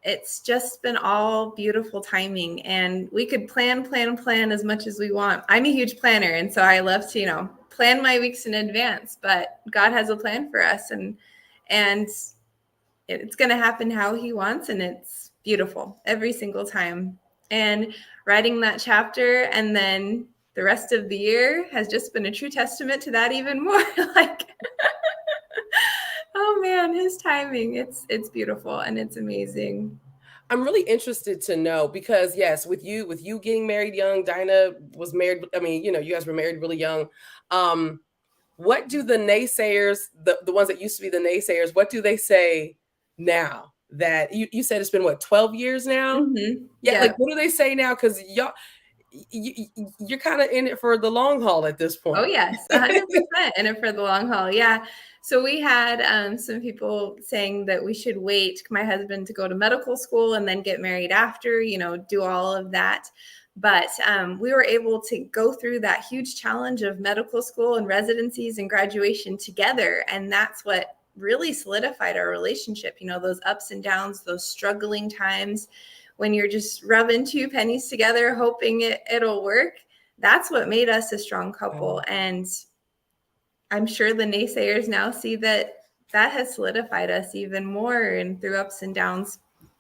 it's just been all beautiful timing. And we could plan as much as we want. I'm a huge planner, and so I love to, plan my weeks in advance, but God has a plan for us, and it's going to happen how he wants, and it's beautiful every single time. And writing that chapter and then the rest of the year has just been a true testament to that even more. Like, oh man, his timing, it's beautiful and it's amazing. I'm really interested to know, because yes, with you getting married young, Dinah was married. I mean, you guys were married really young. What do the naysayers, the ones that used to be the naysayers, what do they say now that you said it's been what, 12 years now? Mm-hmm. Yeah, like what do they say now? Because you're kind of in it for the long haul at this point. Oh yes, 100% in it for the long haul. Yeah. So we had some people saying that we should wait my husband to go to medical school and then get married after, do all of that. But we were able to go through that huge challenge of medical school and residencies and graduation together. And that's what really solidified our relationship. Those ups and downs, those struggling times when you're just rubbing two pennies together, hoping it'll work. That's what made us a strong couple. And I'm sure the naysayers now see that has solidified us even more. And through ups and downs,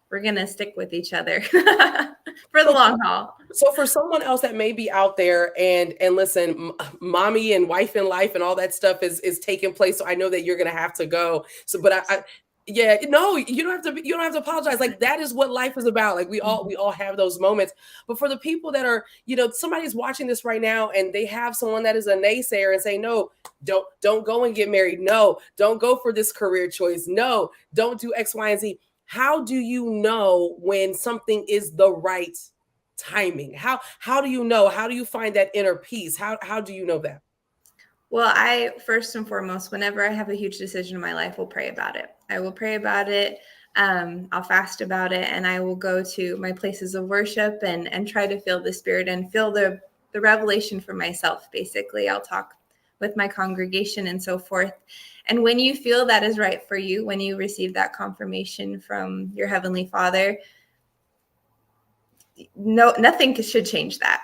we're going to stick with each other for the long haul. So for someone else that may be out there and listen, mommy and wife in life and all that stuff is taking place. So I know that you're going to have to go. So, but yeah, no, you don't have to apologize. Like, that is what life is about. Like, we all have those moments. But for the people that are, somebody's watching this right now and they have someone that is a naysayer and say, no, don't go and get married. No, don't go for this career choice. No, don't do X, Y, and Z. How do you know when something is the right timing? How do you know? How do you find that inner peace? How do you know that? Well, I first and foremost, whenever I have a huge decision in my life, will pray about it. I will pray about it. I'll fast about it, and I will go to my places of worship and try to feel the Spirit and feel the revelation for myself. Basically, I'll talk with my congregation and so forth. And when you feel that is right for you, when you receive that confirmation from your Heavenly Father, nothing should change that.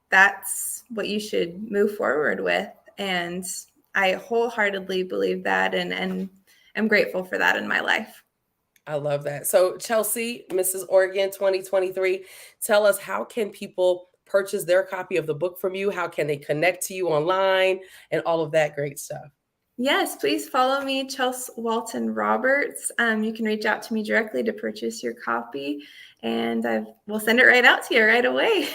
That's what you should move forward with. And I wholeheartedly believe that and am grateful for that in my life. I love that. So Chelsea, Mrs. Oregon 2023, tell us, how can people purchase their copy of the book from you? How can they connect to you online and all of that great stuff? Yes, please follow me, Chelsea Walton Roberts. You can reach out to me directly to purchase your copy, and we'll send it right out to you right away.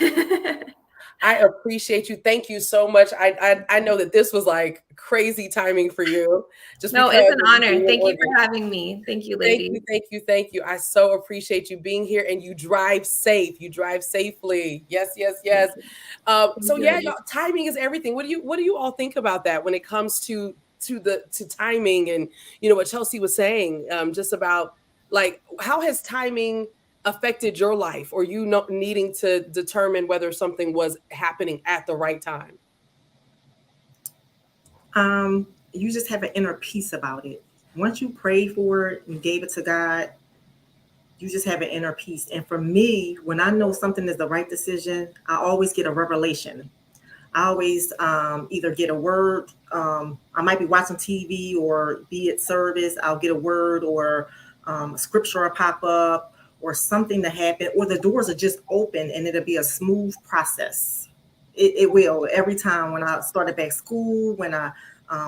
I appreciate you. Thank you so much. I know that this was like crazy timing for you. It's an honor. Thank you for having me. Thank you, ladies. Thank you. I so appreciate you being here, and you drive safe. You drive safely. Yes. So yeah, y'all, timing is everything. What do you all think about that when it comes to timing? And what Chelsea was saying, just about, like, how has timing affected your life, or you needing to determine whether something was happening at the right time? You just have an inner peace about it. Once you prayed for it and gave it to God, you just have an inner peace. And for me, when I know something is the right decision, I always get a revelation. I always either get a word. I might be watching TV or be at service. I'll get a word, or a scripture will pop up, or something to happen, or the doors are just open, and it'll be a smooth process. It will. Every time when I started back school, when I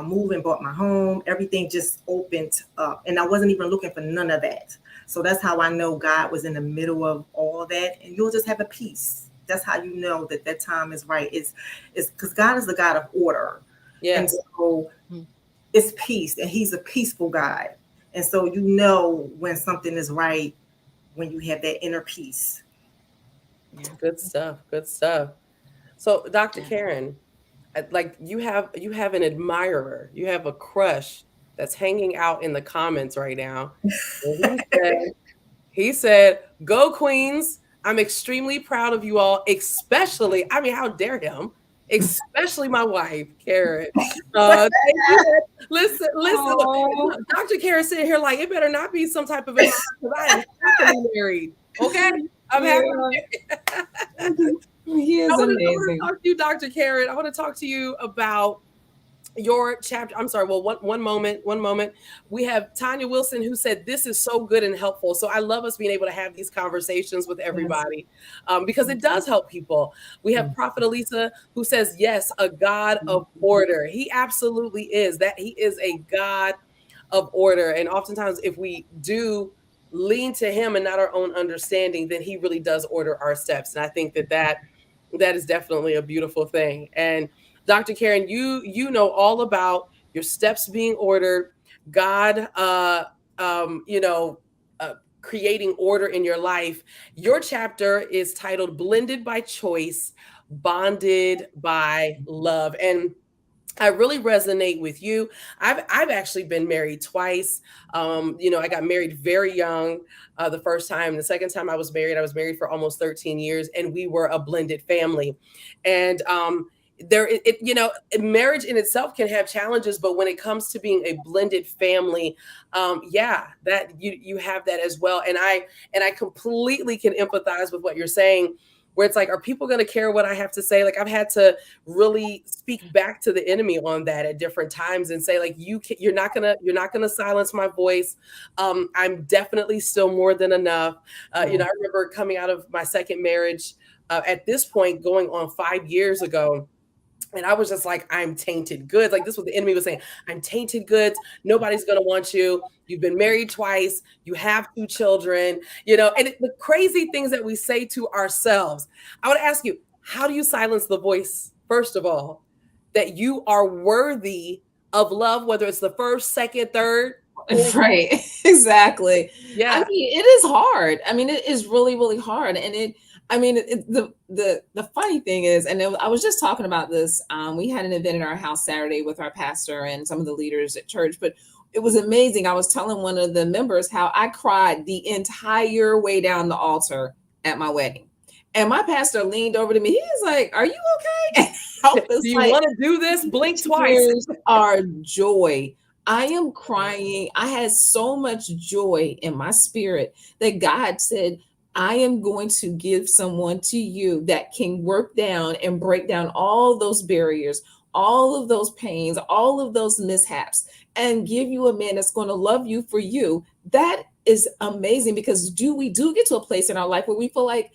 moved and bought my home, everything just opened up, and I wasn't even looking for none of that. So that's how I know God was in the middle of all that, and you'll just have a peace. That's how you know that time is right. It's because God is the God of order. Yeah. And so Mhm. it's peace, and he's a peaceful God. And so you know when something is right when you have that inner peace. Yeah. Good stuff. Good stuff. So, Dr. Yeah. Karen, like you have an admirer, you have a crush that's hanging out in the comments right now. And he said, "Go Queens. I'm extremely proud of you all, especially, I mean, how dare him, especially my wife, Karen. Thank you. Listen, look, Oh, Dr. Karen sitting here like, it better not be some type of admirer because I am happily married. Okay? I'm happy. yeah. He I is want to amazing. talk to you, Dr. Karen. I want to talk to you about your chapter. I'm sorry. Well, one moment, one moment. We have Tanya Wilson who said this is so good and helpful. So I love us being able to have these conversations with Yes. everybody because it does help people. We have Prophet Alisa who says, yes, a God of order. He absolutely is. That he is a God of order. And oftentimes, if we do lean to him and not our own understanding, then he really does order our steps. And I think that is definitely a beautiful thing. And Dr. Karen, you know all about your steps being ordered, God, you know, creating order in your life. Your chapter is titled "Blended by Choice, Bonded by Love," and I really resonate with you. I've actually been married twice. You know, I got married very young the first time. The second time I was married for almost 13 years, and we were a blended family. And you know, marriage in itself can have challenges, but when it comes to being a blended family, yeah, that you have that as well. And I completely can empathize with what you're saying. Where it's like, are people going to care what I have to say? Like, I've had to really speak back to the enemy on that at different times and say, like, you're not gonna silence my voice. I'm definitely still more than enough. You know, I remember coming out of my second marriage at this point going on 5 years ago. And I was just like, I'm tainted goods. Like, this was the enemy was saying, I'm tainted goods. Nobody's going to want you. You've been married twice. You have 2 children, you know, and the crazy things that we say to ourselves. I would ask you, how do you silence the voice, first of all, that you are worthy of love, whether it's the first, second, third, fourth? Right. Exactly. I Yeah. mean, it is hard. I mean, it is really, really hard. And the funny thing is, and I was just talking about this. We had an event in our house Saturday with our pastor and some of the leaders at church, but it was amazing. I was telling one of the members how I cried the entire way down the altar at my wedding. And my pastor leaned over to me. He was like, "Are you okay?" I was Do you like, want to do this? Blink twice. tears are joy. I am crying. I had so much joy in my spirit that God said, I am going to give someone to you that can work down and break down all those barriers, all of those pains, all of those mishaps, and give you a man that's going to love you for you. That is amazing because we do get to a place in our life where we feel like,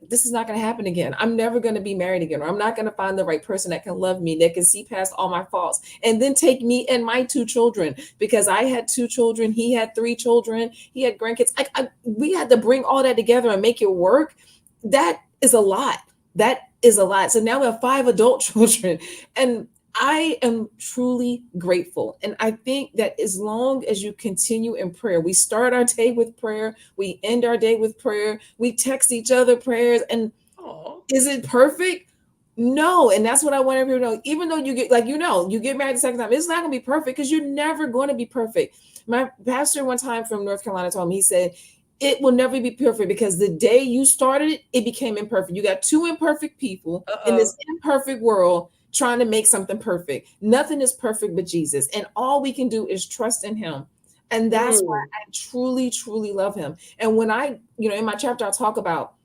this is not going to happen again. I'm never going to be married again, or I'm not going to find the right person that can love me, that can see past all my faults, and then take me and my 2 children, because I had 2 children. He had 3 children. He had grandkids. We had to bring all that together and make it work. That is a lot. That is a lot. So now we have 5 adult children, and I am truly grateful. And I think that as long as you continue in prayer, we start our day with prayer, we end our day with prayer, we text each other prayers. And is it perfect? No. And that's what I want everyone to know. Even though you get married the second time, it's not going to be perfect because you're never going to be perfect. My pastor one time from North Carolina told me, he said, it will never be perfect because the day you started it, it became imperfect. You got 2 imperfect people in this imperfect world trying to make something perfect. Nothing is perfect but Jesus. And all we can do is trust in him. And that's why I truly, truly love him. And when in my chapter, I talk about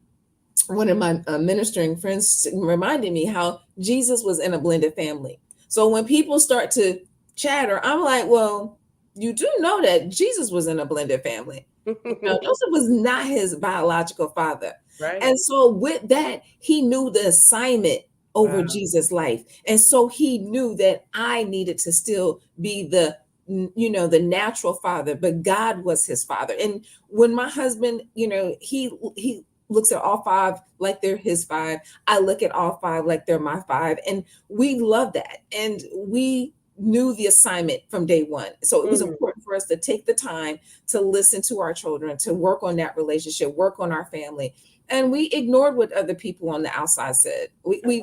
one of my ministering friends reminding me how Jesus was in a blended family. So when people start to chatter, I'm like, well, you do know that Jesus was in a blended family. Joseph was not his biological father. Right. And so with that, he knew the assignment over Jesus' life. And so he knew that I needed to still be the natural father, but God was his father. And when my husband, he looks at all five like they're his five. I look at all five like they're my five. And we love that. And we knew the assignment from day one. So it was important for us to take the time to listen to our children, to work on that relationship, work on our family. And we ignored what other people on the outside said. We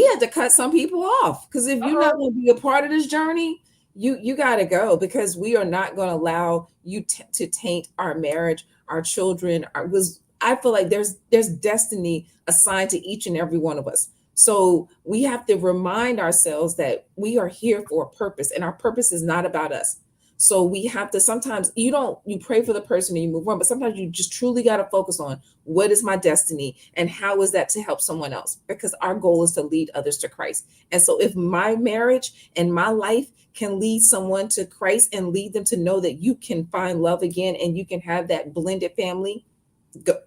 had to cut some people off, because if you're not going to be a part of this journey, you got to go, because we are not going to allow you to taint our marriage, our children. I feel like there's destiny assigned to each and every one of us. So we have to remind ourselves that we are here for a purpose, and our purpose is not about us. So we have to, sometimes you pray for the person and you move on, but sometimes you just truly got to focus on what is my destiny and how is that to help someone else, because our goal is to lead others to Christ. And so if my marriage and my life can lead someone to Christ and lead them to know that you can find love again and you can have that blended family,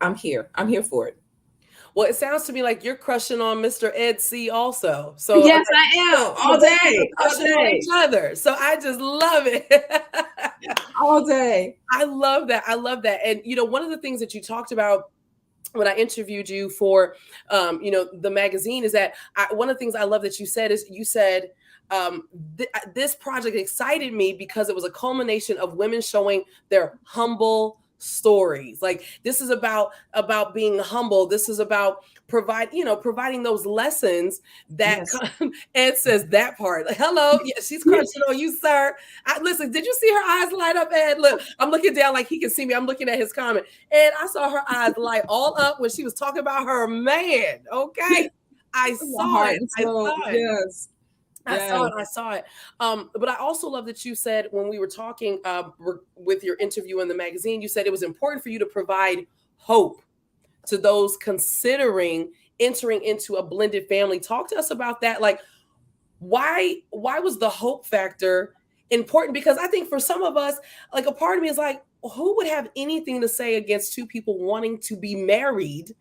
I'm here for it. Well, it sounds to me like you're crushing on Mr. Ed C. also. So yes, I am all day. On each other. So I just love it. All day. I love that. And one of the things that you talked about when I interviewed you for, the magazine, is that one of the things I love that you said is this project excited me because it was a culmination of women showing their humble stories. Like, this is about being humble. This is about providing those lessons that Ed says that part. Like, hello, yeah, she's crunching on you, sir. Listen, did you see her eyes light up, Ed? Look, I'm looking down like he can see me. I'm looking at his comment. And I saw her eyes light all up when she was talking about her man. Okay. I saw it. Yes. I saw it. But I also love that you said, when we were talking with your interview in the magazine, you said it was important for you to provide hope to those considering entering into a blended family. Talk to us about that. Like, why was the hope factor important? Because I think for some of us, like, a part of me is like, who would have anything to say against two people wanting to be married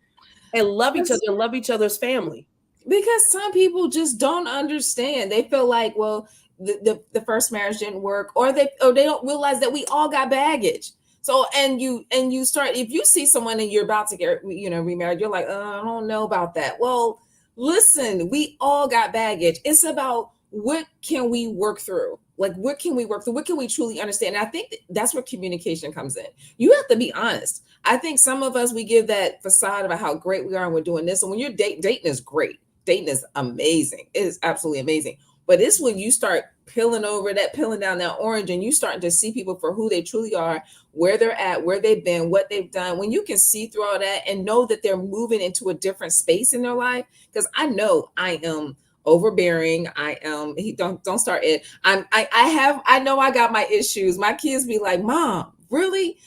and love each other and love each other's family? Because some people just don't understand. They feel like, well, the first marriage didn't work, or they don't realize that we all got baggage. So, and you start, if you see someone and you're about to get, remarried, you're like, I don't know about that. Well, listen, we all got baggage. It's about, what can we work through? Like, what can we work through? What can we truly understand? And I think that's where communication comes in. You have to be honest. I think some of us, we give that facade about how great we are and we're doing this. And when you're dating is great. Dating is amazing. It is absolutely amazing. But it's when you start peeling down that orange, and you starting to see people for who they truly are, where they're at, where they've been, what they've done. When you can see through all that and know that they're moving into a different space in their life. Because I know I am overbearing. I am, don't start it. I know I got my issues. My kids be like, Mom, really?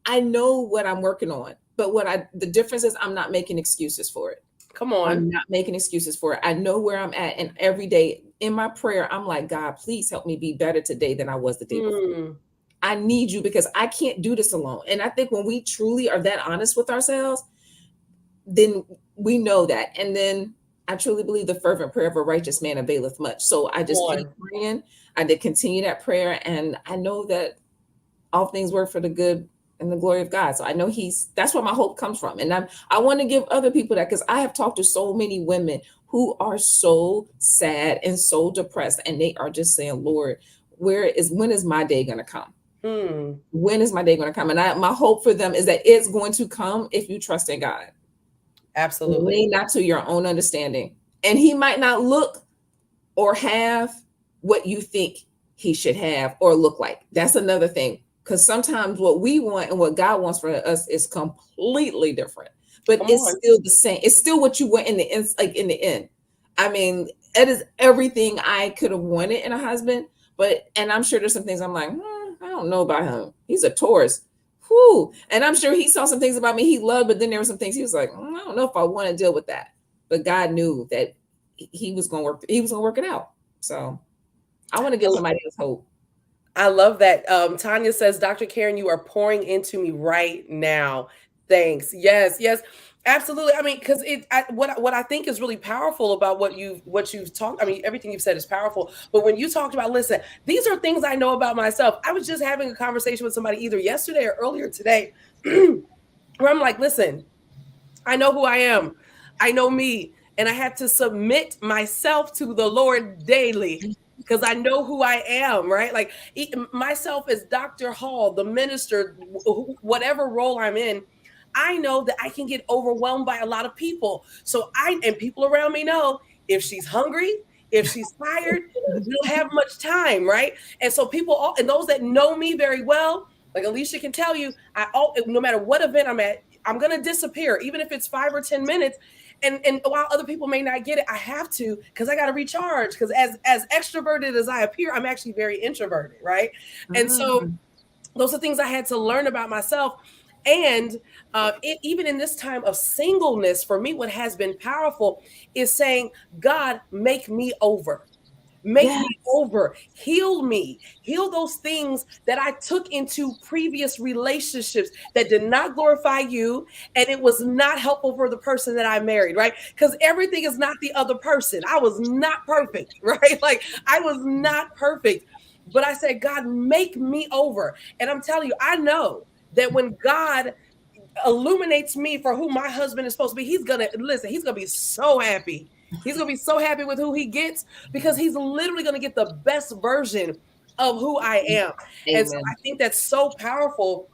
I know what I'm working on. But the difference is, I'm not making excuses for it. Come on. I'm not making excuses for it. I know where I'm at. And every day in my prayer, I'm like, God, please help me be better today than I was the day before. I need you, because I can't do this alone. And I think when we truly are that honest with ourselves, then we know that. And then I truly believe the fervent prayer of a righteous man availeth much. So I just keep praying. I did continue that prayer. And I know that all things work for the good and the glory of God. So I know that's where my hope comes from. And I want to give other people that, because I have talked to so many women who are so sad and so depressed, and they are just saying, Lord, when is my day going to come? When is my day going to come? And my hope for them is that it's going to come if you trust in God. Absolutely. Lean not to your own understanding. And he might not look or have what you think he should have or look like. That's another thing. Because sometimes what we want and what God wants for us is completely different, but it's still the same. It's still what you want in the end. Like, in the end, I mean, it is everything I could have wanted in a husband. And I'm sure there's some things I'm like, I don't know about him. He's a Taurus. Whew. And I'm sure he saw some things about me he loved, but then there were some things he was like, I don't know if I want to deal with that. But God knew that he was going to work. He was going to work it out. So I want to give somebody else hope. I love that. Tanya says, Dr. Karen, you are pouring into me right now. Thanks. Yes, absolutely. I mean, because what I think is really powerful about what you've talked, I mean, everything you've said is powerful. But when you talked about, listen, these are things I know about myself. I was just having a conversation with somebody either yesterday or earlier today where I'm like, listen, I know who I am. I know me. And I have to submit myself to the Lord daily because I know who I am, right? Like myself as Dr. Hall, the minister, whatever role I'm in, I know that I can get overwhelmed by a lot of people. So and people around me know if she's hungry, if she's tired, we don't have much time, right? And so and those that know me very well, like Alesha can tell you, no matter what event I'm at, I'm gonna disappear, even if it's 5 or 10 minutes. And while other people may not get it, I have to because I got to recharge. Because as extroverted as I appear, I'm actually very introverted, right? And so those are things I had to learn about myself. And even in this time of singleness, for me, what has been powerful is saying, God, make me over. Make me over, heal me, heal those things that I took into previous relationships that did not glorify you. And it was not helpful for the person that I married, right? Because everything is not the other person. I was not perfect, right? Like I was not perfect. But I said, God, make me over. And I'm telling you, I know that when God illuminates me for who my husband is supposed to be, he's gonna be so happy. He's gonna be so happy with who he gets because he's literally gonna get the best version of who I am. Amen. And so I think that's so powerful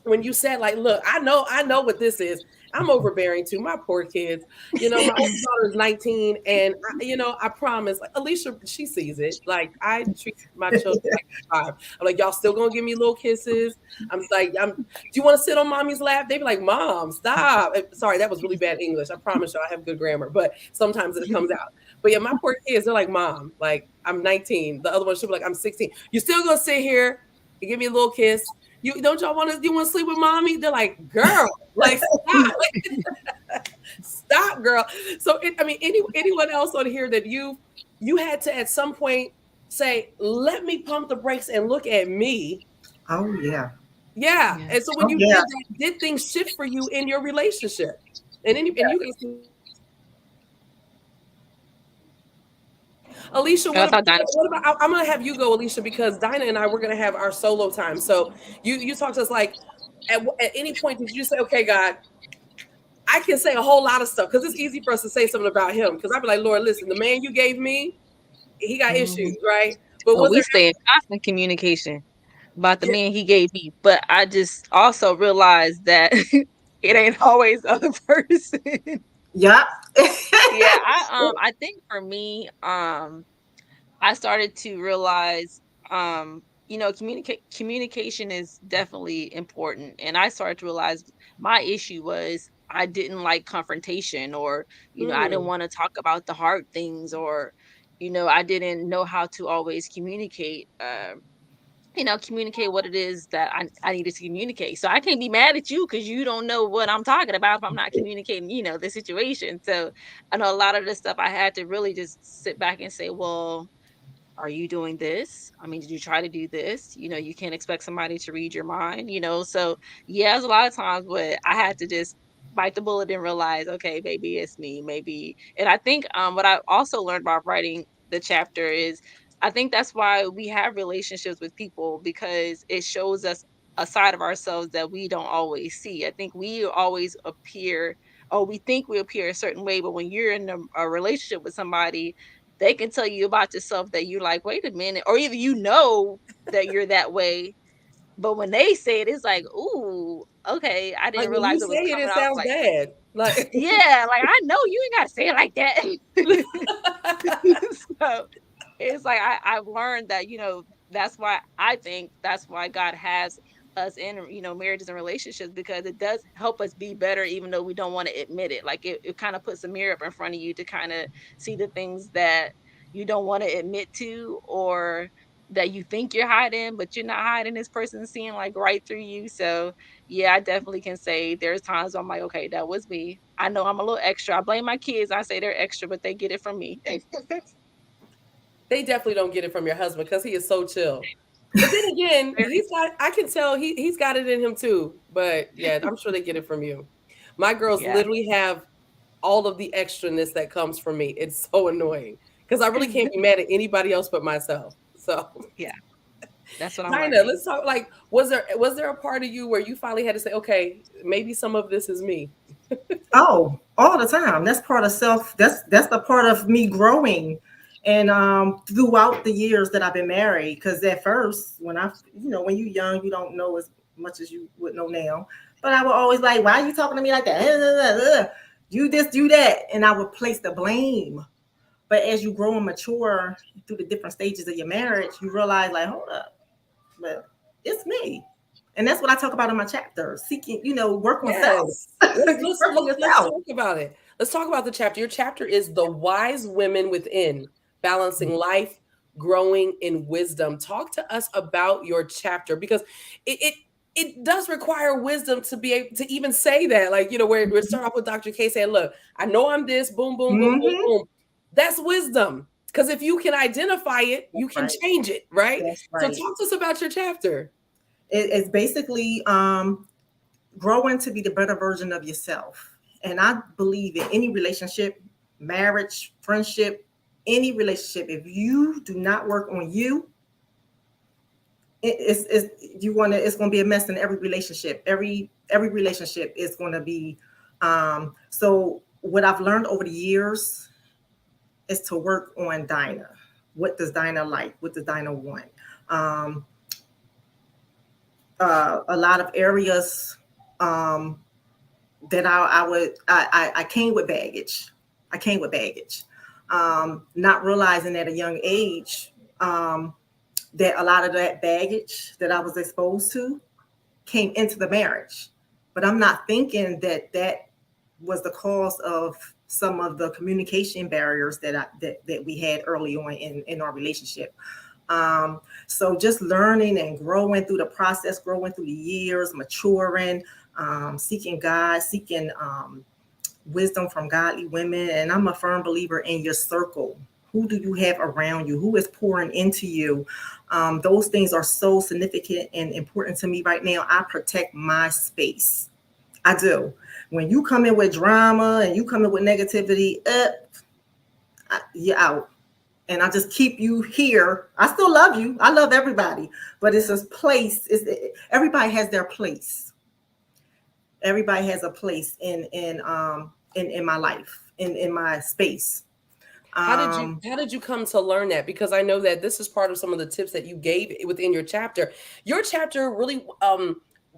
when you said, like, look, I know what this is. I'm overbearing too. My poor kids. My oldest daughter is 19, and I promise, like Alesha, she sees it. Like I treat my children like 5. I'm like, y'all still gonna give me little kisses. I'm like, do you want to sit on mommy's lap? They be like, Mom, stop. Sorry, that was really bad English. I promise y'all I have good grammar, but sometimes it comes out. But yeah, my poor kids, they're like, Mom, like I'm 19. The other one should be like, I'm 16. You still gonna sit here and give me a little kiss? You want to sleep with mommy? They're like, girl, like stop, stop, girl. So anyone else on here that you had to at some point say, let me pump the brakes and look at me. Oh yeah. Yeah. And so when you did that, did things shift for you in your relationship? And you guys, Alesha, what about, I'm going to have you go, Alesha, because Dinah and I, we're going to have our solo time. So you talk to us like, at any point, did you say, okay, God, I can say a whole lot of stuff because it's easy for us to say something about him. Because I'd be like, Lord, listen, the man you gave me, he got issues, right? But we stay in constant communication about the man he gave me. But I just also realized that it ain't always the other person. Yeah. Yeah. I think for me, I started to realize, communication is definitely important. And I started to realize my issue was I didn't like confrontation, or, I didn't want to talk about the hard things, or, I didn't know how to always communicate, communicate what it is that I needed to communicate. So I can't be mad at you because you don't know what I'm talking about if I'm not communicating, the situation. So I know a lot of this stuff I had to really just sit back and say, well, are you doing this? I mean, did you try to do this? You can't expect somebody to read your mind, So yeah, there's a lot of times where I had to just bite the bullet and realize, okay, maybe it's me, maybe. And I think what I also learned about writing the chapter is I think that's why we have relationships with people, because it shows us a side of ourselves that we don't always see. I think we always appear, or we think we appear a certain way, but when you're in a relationship with somebody, they can tell you about yourself that you're like, wait a minute, or either that you're that way, but when they say it, it's like, ooh, okay, I didn't like when realize you it was say it, coming. it I was sounds like, bad. Like yeah, like I know you ain't gotta say it like that. So it's like I've learned that, that's why I think that's why God has us in, marriages and relationships, because it does help us be better, even though we don't want to admit it. Like it kind of puts a mirror up in front of you to kind of see the things that you don't want to admit to, or that you think you're hiding, but you're not hiding. This person seeing like right through you. So yeah, I definitely can say there's times I'm like, okay, that was me. I know I'm a little extra. I blame my kids. I say they're extra, but they get it from me. they definitely don't get it from your husband because he is so chill. But then again, I can tell he's got it in him too. But yeah, I'm sure they get it from you. My girls Yeah. literally have all of the extraness that comes from me. It's so annoying because I really can't be mad at anybody else but myself. So Yeah, that's what I'm Dinah, learning. let's talk. Like, was there a part of you where you finally had to say, okay, maybe some of this is me? Oh, all the time. That's part of self. That's the part of me growing, and throughout the years that I've been married. Because at first, when you're young, you don't know as much as you would know now. But I would always like, why are you talking to me like that? You this, do that, and I would place the blame. But as you grow and mature through the different stages of your marriage, you realize, like, hold up, but it's me. And that's what I talk about in my chapter. Seeking, work on self. Yes. Let's Work on let's yourself. talk about it. Let's talk about the chapter. Your chapter is The Wise Women Within, Balancing Life, Growing in Wisdom. Talk to us about your chapter, because it does require wisdom to be able to even say that. Like, we start off with Dr. K saying, look, I know I'm this, boom, boom, boom, boom, Mm-hmm. boom. That's wisdom. Because if you can identify it, you That's can right. change it, right? That's So right. talk to us about your chapter. It's basically growing to be the better version of yourself. And I believe in any relationship, marriage, friendship, any relationship, if you do not work on you, it's going to be a mess in every relationship. Every relationship is going to be. So what I've learned over the years is to work on Dinah. What does Dinah like? What does Dinah want? Um, a lot of areas that I came with baggage. I came with baggage, not realizing at a young age that a lot of that baggage that I was exposed to came into the marriage. But I'm not thinking that was the cause of some of the communication barriers that we had early on in our relationship. So just learning and growing through the process, growing through the years, maturing, seeking God, seeking wisdom from godly women. And I'm a firm believer in your circle. Who do you have around you? Who is pouring into you? Those things are so significant and important to me right now. I protect my space. I do. When you come in with drama and you come in with negativity, you're out. And I just keep you here. I still love you. I love everybody, but it's a place. Everybody has their place. Everybody has a place in my life, in my space. How did you come to learn that? Because I know that this is part of some of the tips that you gave within your chapter. Your chapter really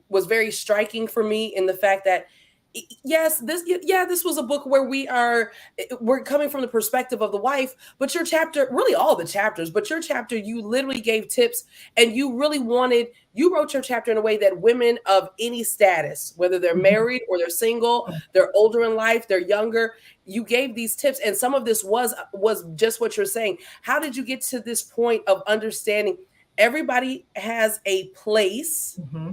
was very striking for me in the fact that this was a book where we're coming from the perspective of the wife, but your chapter, really all the chapters, but your chapter, you literally gave tips, and you wrote your chapter in a way that women of any status, whether they're married or they're single, they're older in life, they're younger, you gave these tips. And some of this was just what you're saying. How did you get to this point of understanding everybody has a place? Mm-hmm.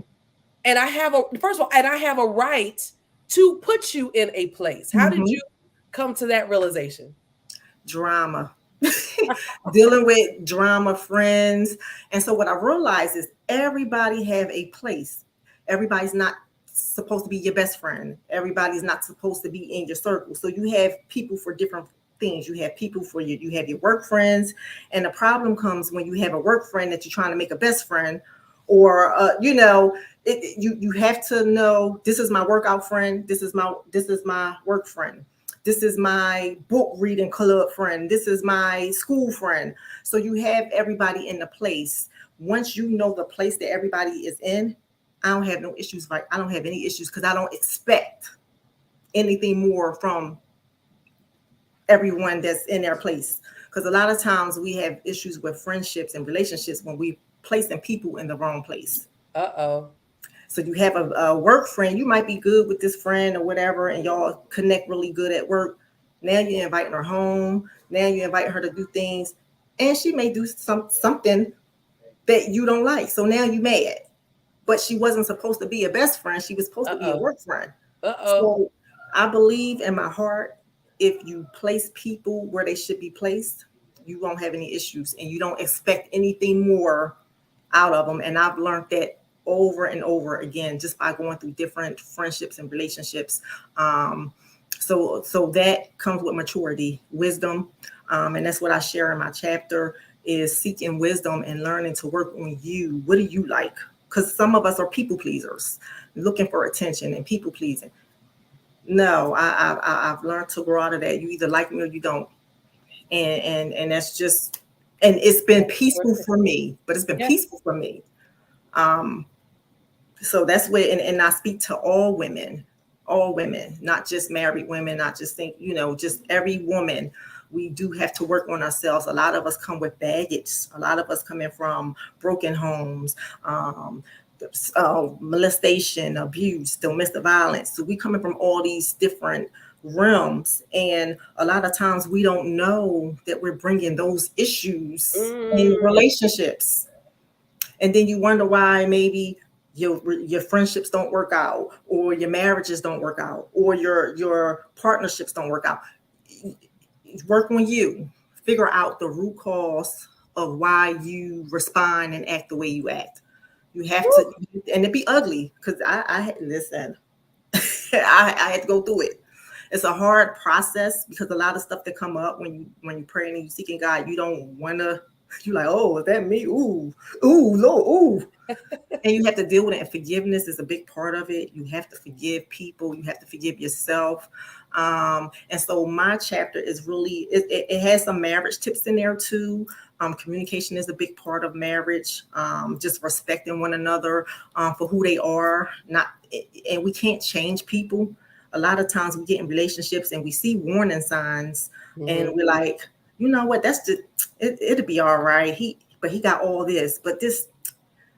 And I have a right to put you in a place. How did Mm-hmm. you come to that realization? Drama. Dealing with drama, friends. And so what I realized is everybody have a place. Everybody's not supposed to be your best friend. Everybody's not supposed to be in your circle. So you have people for different things. You have people for you have your work friends. And the problem comes when you have a work friend that you're trying to make a best friend, or you have to know, this is my workout friend, this is my work friend, this is my book reading club friend, this is my school friend. So you have everybody in the place. Once you know the place that everybody is in, I don't have no issues. Right, I don't have any issues because I don't expect anything more from everyone that's in their place. Because a lot of times we have issues with friendships and relationships when we placing people in the wrong place. Uh-oh. So you have a work friend, you might be good with this friend or whatever, and y'all connect really good at work. Now you're inviting her home. Now you invite her to do things, and she may do something that you don't like. So now you mad. But she wasn't supposed to be a best friend. She was supposed to be a work friend. So I believe in my heart, if you place people where they should be placed, you won't have any issues, and you don't expect anything more out of them. And I've learned that over and over again, just by going through different friendships and relationships. So that comes with maturity, wisdom. And that's what I share in my chapter, is seeking wisdom and learning to work on you. What do you like? Because some of us are people pleasers, looking for attention and people pleasing. No, I've learned to grow out of that. You either like me or you don't, and that's just, and it's been peaceful for me. But it's been Yeah. peaceful for me. Um, so that's where, and I speak to all women, not just married women, not just think, just every woman. We do have to work on ourselves. A lot of us come with baggage. A lot of us coming from broken homes, um, molestation, abuse, domestic violence. So we coming from all these different realms, and a lot of times we don't know that we're bringing those issues in Mm. relationships, and then you wonder why maybe your friendships don't work out, or your marriages don't work out, or your partnerships don't work out. Work on you. Figure out the root cause of why you respond and act the way you act. You have to, and it be ugly, because I listen. I had to go through it. It's a hard process, because a lot of stuff that come up when you praying and you seeking God, you don't wanna. You like, oh, is that me? Ooh, ooh, Lord, ooh. And you have to deal with it. And forgiveness is a big part of it. You have to forgive people. You have to forgive yourself. And so my chapter is really, it has some marriage tips in there too. Communication is a big part of marriage. Just respecting one another for who they are. Not, and we can't change people. A lot of times we get in relationships and we see warning signs, and we're like, you know what? That's just it'll be all right. But he got all this, but this,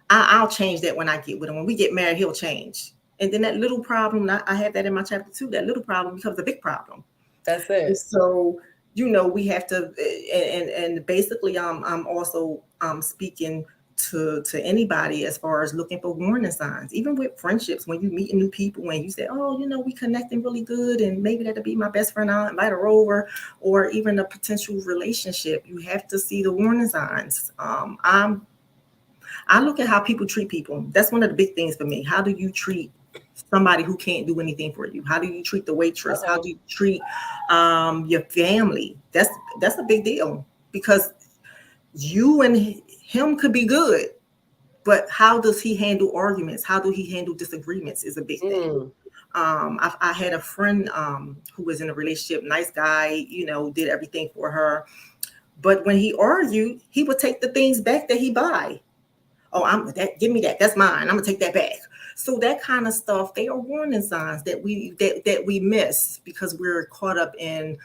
I'll change that when I get with him. When we get married, he'll change. And then that little problem, I have that in my chapter too, that little problem becomes a big problem. That's And it. so, we have to, and basically, I'm also speaking to anybody as far as looking for warning signs, even with friendships. When you meet new people and you say, oh, we connecting really good, and maybe that'll be my best friend, I'll invite her over, or even a potential relationship, you have to see the warning signs. I look at how people treat people. That's one of the big things for me. How do you treat somebody who can't do anything for you? How do you treat the waitress? How Uh-oh. do you treat your family? That's a big deal, because you and him could be good, but how does he handle arguments? How do he handle disagreements is a big thing. Mm. I had a friend who was in a relationship, nice guy, did everything for her. But when he argued, he would take the things back that he buy. Oh, give me that. That's mine. I'm gonna take that back. So that kind of stuff, they are warning signs that we miss, because we're caught up in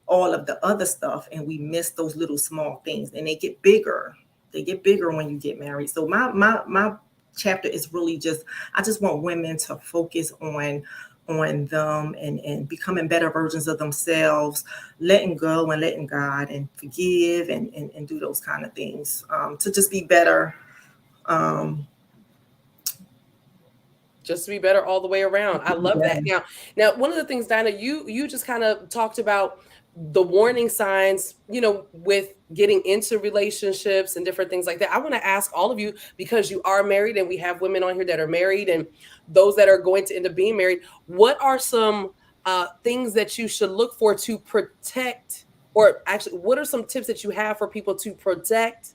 all of the other stuff, and we miss those little small things, and they get bigger. They get bigger when you get married. So my chapter is really just, I just want women to focus on them, and becoming better versions of themselves, letting go and letting God, and forgive, and do those kind of things, to just be better. um, Just to be better all the way around. I love that. Now, one of the things, Dinah, you just kind of talked about the warning signs, with getting into relationships and different things like that. I want to ask all of you, because you are married, and we have women on here that are married, and those that are going to end up being married. What are some things that you should look for to protect, or actually, what are some tips that you have for people to protect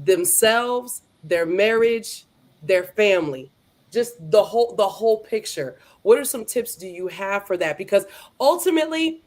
themselves, their marriage, their family, just the whole picture? What are some tips do you have for that? Because ultimately,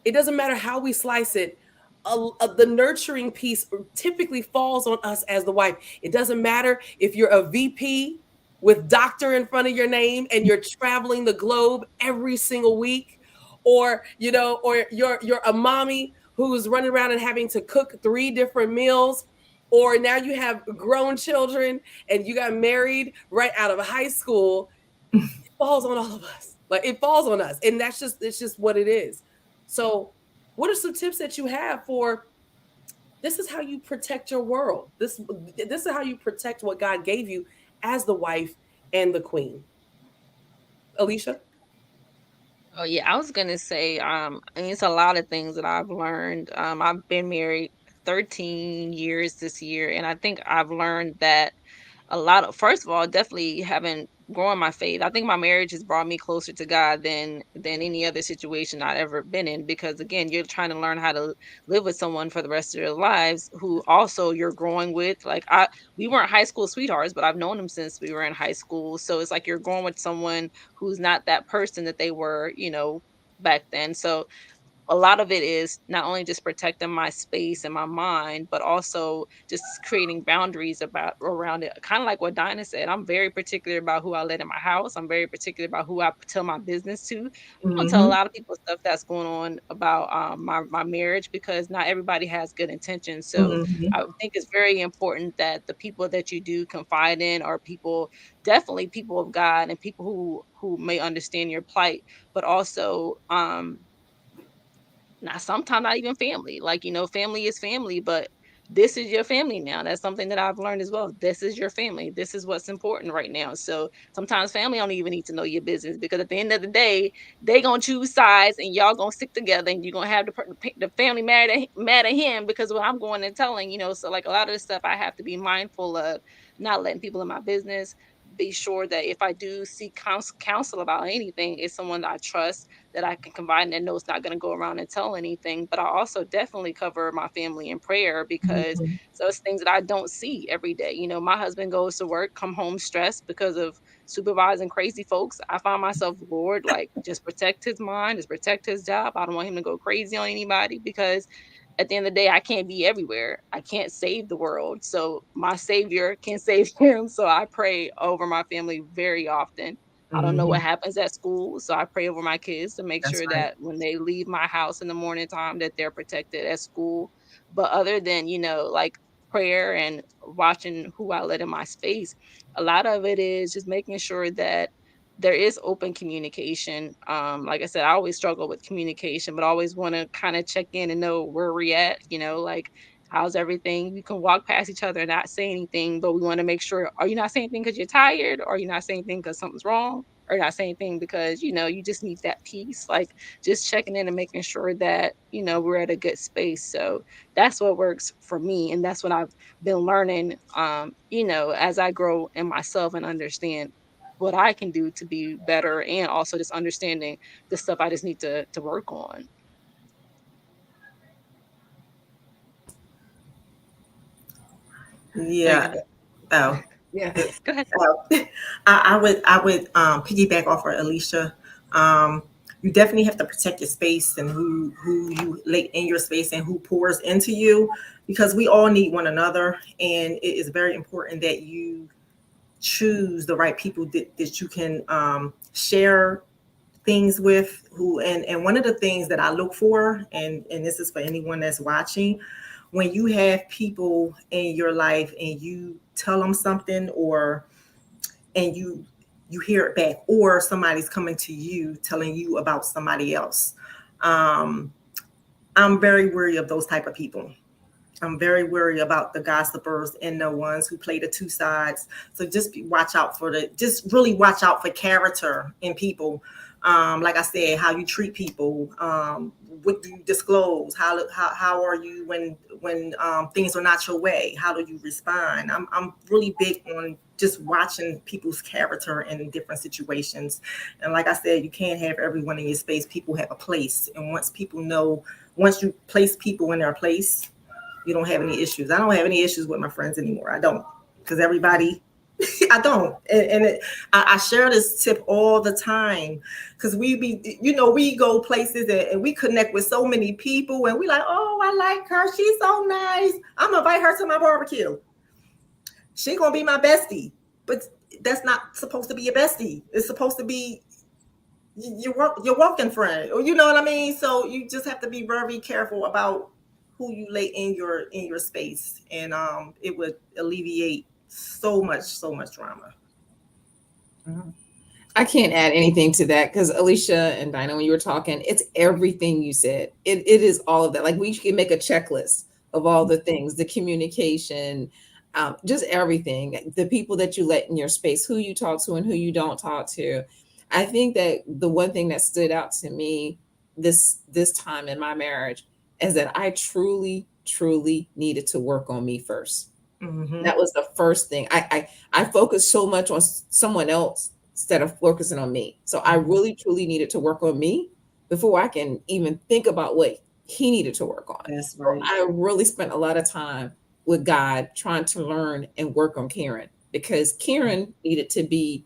it doesn't matter how we slice it. The nurturing piece typically falls on us as the wife. It doesn't matter if you're a VP with doctor in front of your name and you're traveling the globe every single week, or you're a mommy who's running around and having to cook 3 different meals, or now you have grown children and you got married right out of high school. It falls on all of us. Like, it falls on us, and it's just what it is. So, what are some tips that you have for this is how you protect your world? This is how you protect what God gave you as the wife and the queen. Alesha? Oh yeah, I was gonna say, I mean, it's a lot of things that I've learned. I've been married 13 years this year, and I think I've learned that a lot of, first of all, definitely having growing my faith. I think my marriage has brought me closer to God than any other situation I've ever been in, because again, you're trying to learn how to live with someone for the rest of their lives who also you're growing with. Like we weren't high school sweethearts, but I've known them since we were in high school. So it's like you're growing with someone who's not that person that they were, back then. So a lot of it is not only just protecting my space and my mind, but also just creating boundaries about around it. Kind of like what Dinah said. I'm very particular about who I let in my house. I'm very particular about who I tell my business to. I don't tell a Mm-hmm. lot of people stuff that's going on about my marriage, because not everybody has good intentions. So Mm-hmm. I would think it's very important that the people that you do confide in are people, definitely people of God, and people who may understand your plight, but also not sometimes not even family. Like, family is family, but this is your family now. That's something that I've learned as well. This is your family. This is what's important right now. So sometimes family don't even need to know your business, because at the end of the day, they gonna choose sides and y'all gonna stick together, and you're gonna have the family mad at him because of what I'm going and telling. So like a lot of the stuff I have to be mindful of, not letting people in my business. Be sure that if I do seek counsel about anything, it's someone that I trust, that I can confide in, and know it's not going to go around and tell anything. But I also definitely cover my family in prayer, because Mm-hmm. so it's things that I don't see every day. My husband goes to work, come home stressed because of supervising crazy folks. I find myself, Lord, like, just protect his mind, just protect his job. I don't want him to go crazy on anybody, because at the end of the day, I can't be everywhere. I can't save the world. So my savior can save him. So I pray over my family very often. I don't know Mm-hmm. what happens at school, so I pray over my kids to make That's sure right. that when they leave my house in the morning time, that they're protected at school. But other than, like prayer and watching who I let in my space, a lot of it is just making sure that there is open communication. Like I said, I always struggle with communication, but always want to kind of check in and know where we're at, like how's everything? We can walk past each other and not say anything, but we want to make sure, are you not saying anything because you're tired? Or are you not saying anything because something's wrong? Or not saying anything because, you just need that peace. Like just checking in and making sure that, we're at a good space. So that's what works for me. And that's what I've been learning, as I grow in myself and understand what I can do to be better, and also just understanding the stuff I just need to work on. There you Yeah. go. Oh. Yeah. Go ahead. Oh. I would piggyback off of Alicia. Um, you definitely have to protect your space and who you let in your space and who pours into you, because we all need one another, and it is very important that you choose the right people that you can share things with. And one of the things that I look for, and this is for anyone that's watching, when you have people in your life and you tell them something, or and you hear it back, or somebody's coming to you telling you about somebody else, um, I'm very wary of those type of people. I'm very worried about the gossipers and the ones who play the two sides. So watch out for just really watch out for character in people. Like I said, how you treat people, what do you disclose? How are you when things are not your way? How do you respond? I'm really big on just watching people's character in different situations. And like I said, you can't have everyone in your space. People have a place, and once you place people in their place, you don't have any issues. I don't have any issues with my friends anymore. I don't, because everybody, I don't. I share this tip all the time, because we go places and we connect with so many people, and we like, oh, I like her. She's so nice. I'm gonna invite her to my barbecue. She gonna be my bestie, but that's not supposed to be your bestie. It's supposed to be your walking friend, or you know what I mean. So you just have to be very careful about who you lay in your space, and it would alleviate so much drama. I can't add anything to that because Alicia and Dinah, when you were talking, it's everything you said. It is all of that. Like we can make a checklist of all the things, the communication, just everything, the people that you let in your space, who you talk to and who you don't talk to. I think that the one thing that stood out to me this time in my marriage is that I truly needed to work on me first. Mm-hmm. That was the first thing. I focused so much on someone else instead of focusing on me. So I really truly needed to work on me before I can even think about what he needed to work on. That's So right. I really spent a lot of time with God trying to learn and work on Karen, because Karen needed to be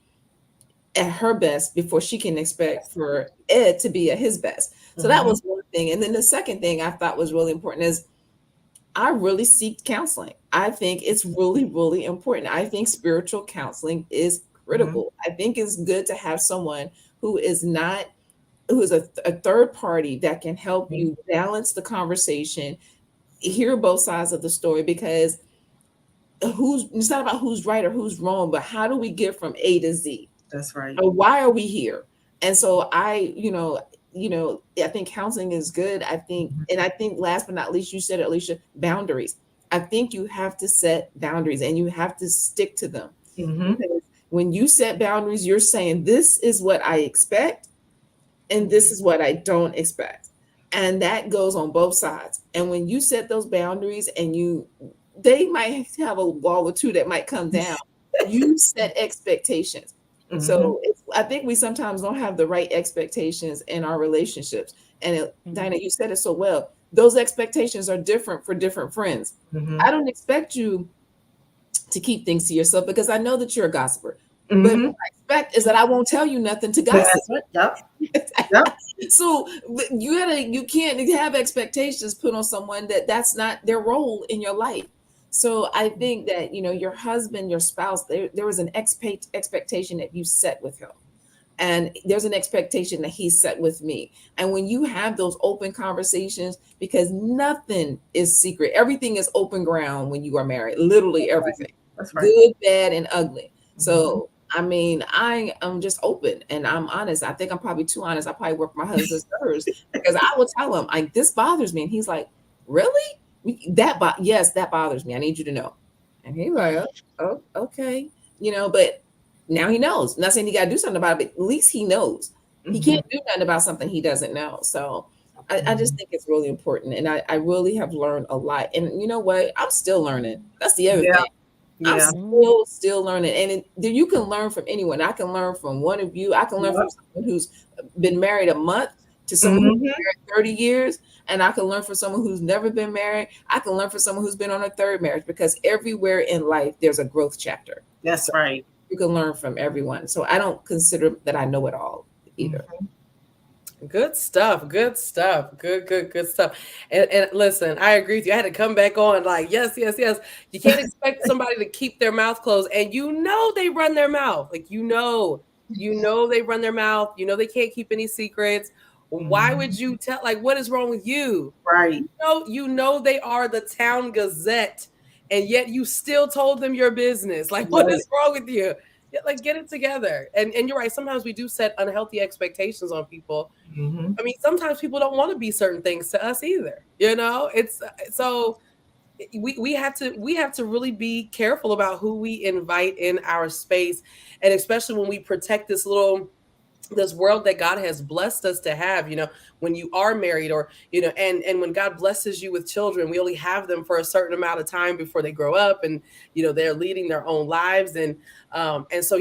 at her best before she can expect for Ed to be at his best. So that was one thing. And then the second thing I thought was really important is I really seek counseling. I think it's really, really important. I think spiritual counseling is critical. I think it's good to have someone who is not, who is a third party that can help you balance the conversation, hear both sides of the story, because it's not about who's right or who's wrong, but how do we get from A to Z? That's right. Or why are we here? And so I think counseling is good. I think, and I think last but not least, you said it, Alesha, boundaries. I think you have to set boundaries and you have to stick to them. Because when you set boundaries, you're saying, this is what I expect and this is what I don't expect. And that goes on both sides. And when you set those boundaries and they might have a wall or two that might come down, you set expectations. So I think we sometimes don't have the right expectations in our relationships. And Dinah, you said it so well. Those expectations are different for different friends. I don't expect you to keep things to yourself because I know that you're a gossiper. But what I expect is that I won't tell you nothing to gossip. Yep. So you can't have expectations put on someone that's not their role in your life. So I think that your husband, your spouse, there was an expectation that you set with him, and there's an expectation that he set with me. And when you have those open conversations, because nothing is secret, everything is open ground when you are married, literally everything. That's right. Good, bad, and ugly. So I mean, I am just open and I'm honest. I think I'm probably too honest. I probably work my husband's nerves because I will tell him, like, this bothers me. And he's like, really? Yes, that bothers me. I need you to know. And he's like, oh, okay. But now he knows. I'm not saying he got to do something about it, but at least he knows. He can't do nothing about something he doesn't know. So I just think it's really important. And I really have learned a lot. And you know what? I'm still learning. That's the other thing. I'm still learning. And you can learn from anyone. I can learn from one of you. I can learn from someone who's been married a month to someone who's been married 30 years. And I can learn from someone who's never been married. I can learn from someone who's been on a third marriage, because everywhere in life, there's a growth chapter. That's right. You can learn from everyone. So I don't consider that I know it all either. Good stuff. Good stuff. Good stuff. And listen, I agree with you. I had to come back on like, yes. You can't expect somebody to keep their mouth closed. And they run their mouth. Like, they run their mouth. They can't keep any secrets. Why would you tell? Like, what is wrong with you? Right. They are the town gazette, and yet you still told them your business. Like, what is wrong with you? Like, get it together. And you're right. Sometimes we do set unhealthy expectations on people. I mean, sometimes people don't want to be certain things to us either. It's so we have to really be careful about who we invite in our space, and especially when we protect this world that God has blessed us to have. When you are married, or and when God blesses you with children, we only have them for a certain amount of time before they grow up, and they're leading their own lives, and so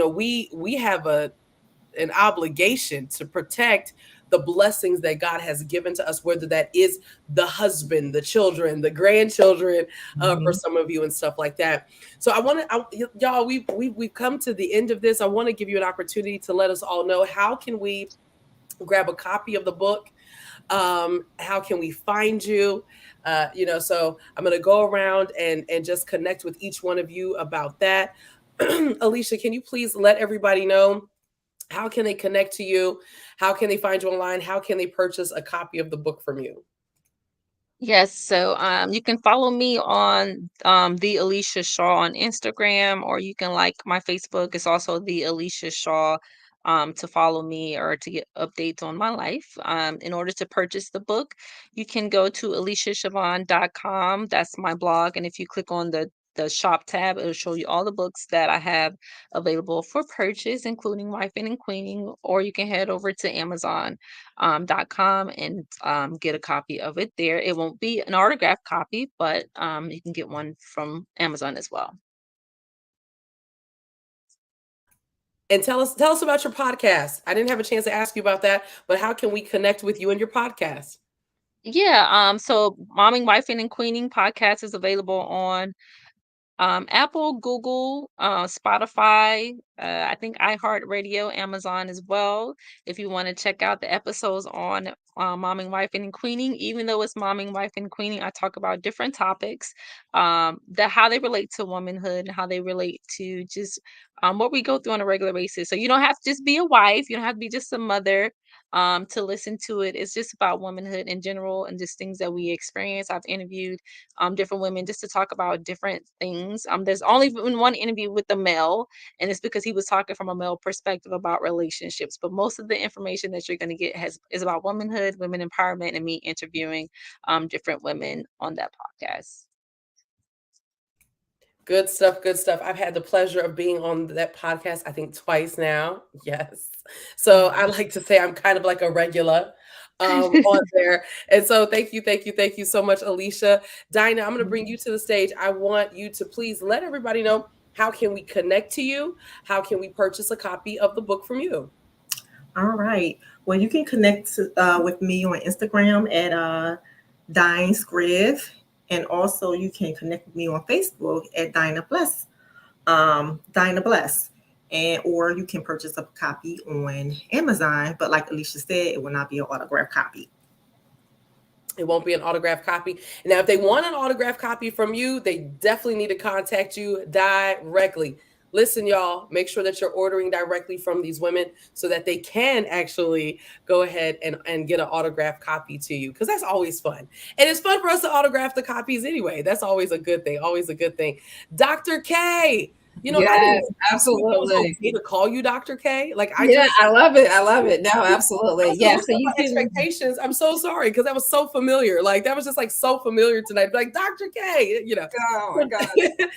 we have an obligation to protect the blessings that God has given to us, whether that is the husband, the children, the grandchildren, for some of you, and stuff like that. So y'all, we've come to the end of this. I want to give you an opportunity to let us all know, how can we grab a copy of the book? How can we find you? So I'm going to go around and just connect with each one of you about that. Alesha, can you please let everybody know, how can they connect to you? How can they find you online? How can they purchase a copy of the book from you? Yes, so you can follow me on the Alesha Shaw on Instagram, or you can like my Facebook. It's also the Alesha Shaw, to follow me or to get updates on my life. In order to purchase the book, you can go to aleshashavon.com. That's my blog, and if you click on the shop tab, it'll show you all the books that I have available for purchase, including Wifing and Queening. Or you can head over to Amazon.com and get a copy of it there. It won't be an autographed copy, but you can get one from Amazon as well. And tell us about your podcast. I didn't have a chance to ask you about that, but how can we connect with you and your podcast? Yeah, so Momming, Wifing, and Queening podcast is available on Apple, Google, Spotify, I think iHeartRadio, Amazon as well. If you want to check out the episodes on Momming, Wifing, and Queening, even though it's Momming, Wife, and Queening, I talk about different topics, how they relate to womanhood and how they relate to just what we go through on a regular basis. So you don't have to just be a wife, you don't have to be just a mother to listen to it. It's just about womanhood in general and just things that we experience. I've interviewed different women just to talk about different things. There's only been one interview with a male, and it's because he was talking from a male perspective about relationships. But most of the information that you're going to get is about womanhood, women empowerment, and me interviewing different women on that podcast. Good stuff. Good stuff. I've had the pleasure of being on that podcast, I think twice now. Yes. So I like to say I'm kind of like a regular on there. And so thank you so much, Alesha. Dinah, I'm going to bring you to the stage. I want you to please let everybody know, how can we connect to you? How can we purchase a copy of the book from you? All right. Well, you can connect with me on Instagram at Dine Screven. And also you can connect with me on Facebook at Dinah Bless. Dinah Bless. Or you can purchase a copy on Amazon. But like Alesha said, it will not be an autographed copy. It won't be an autographed copy. Now, if they want an autographed copy from you, they definitely need to contact you directly. Listen, y'all, make sure that you're ordering directly from these women so that they can actually go ahead and get an autographed copy to you, because that's always fun. And it's fun for us to autograph the copies anyway. That's always a good thing. Always a good thing. Dr. K. Yes, absolutely. To call you Dr. K. I love it. I love it. No, absolutely. Yeah. So you can expectations. I'm so sorry because that was so familiar. Like that was just like so familiar tonight. Like Dr. K. Oh my God.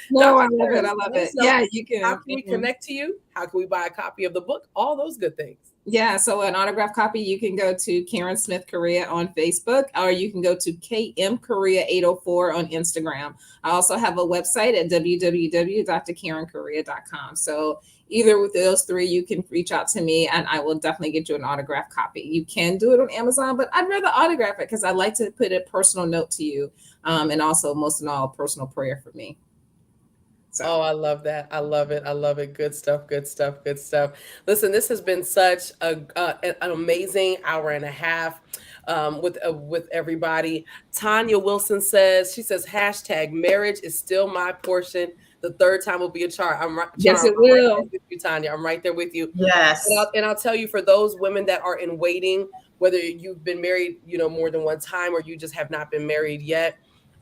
No, I love it. I love it. Yeah, you can. How can we connect to you? How can we buy a copy of the book? All those good things. Yeah, so an autographed copy, you can go to Karen Smith Correa on Facebook, or you can go to KM Correa 804 on Instagram. I also have a website at www.drkarencorrea.com. So either with those three, you can reach out to me and I will definitely get you an autographed copy. You can do it on Amazon, but I'd rather autograph it because I like to put a personal note to you, and also most of all, a personal prayer for me. So. Oh, I love that. I love it. I love it. Good stuff. Good stuff. Good stuff. Listen, this has been such an amazing hour and a half with everybody. Tanya Wilson says, hashtag marriage is still my portion. The third time will be a charm. Yes, it will. Right with you, Tanya. I'm right there with you. Yes. And I'll tell you, for those women that are in waiting, whether you've been married, more than one time, or you just have not been married yet,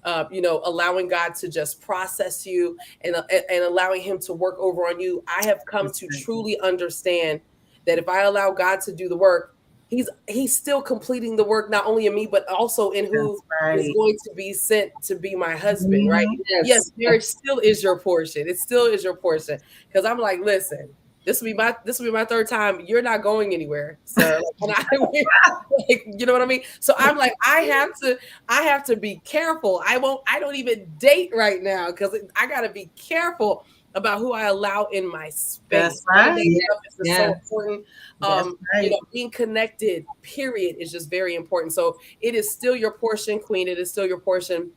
allowing God to just process you and allowing him to work over on you. I have come to truly understand that if I allow God to do the work, he's still completing the work, not only in me, but also in who is going to be sent to be my husband, right? Yes, marriage still is your portion. It still is your portion. Because I'm like, listen, this will be my third time. You're not going anywhere, sir. You know what I mean? So I'm like, I have to be careful. I don't even date right now because I got to be careful about who I allow in my space. That's right. It's so important. Being connected, period, is just very important. So it is still your portion, Queen. It is still your portion.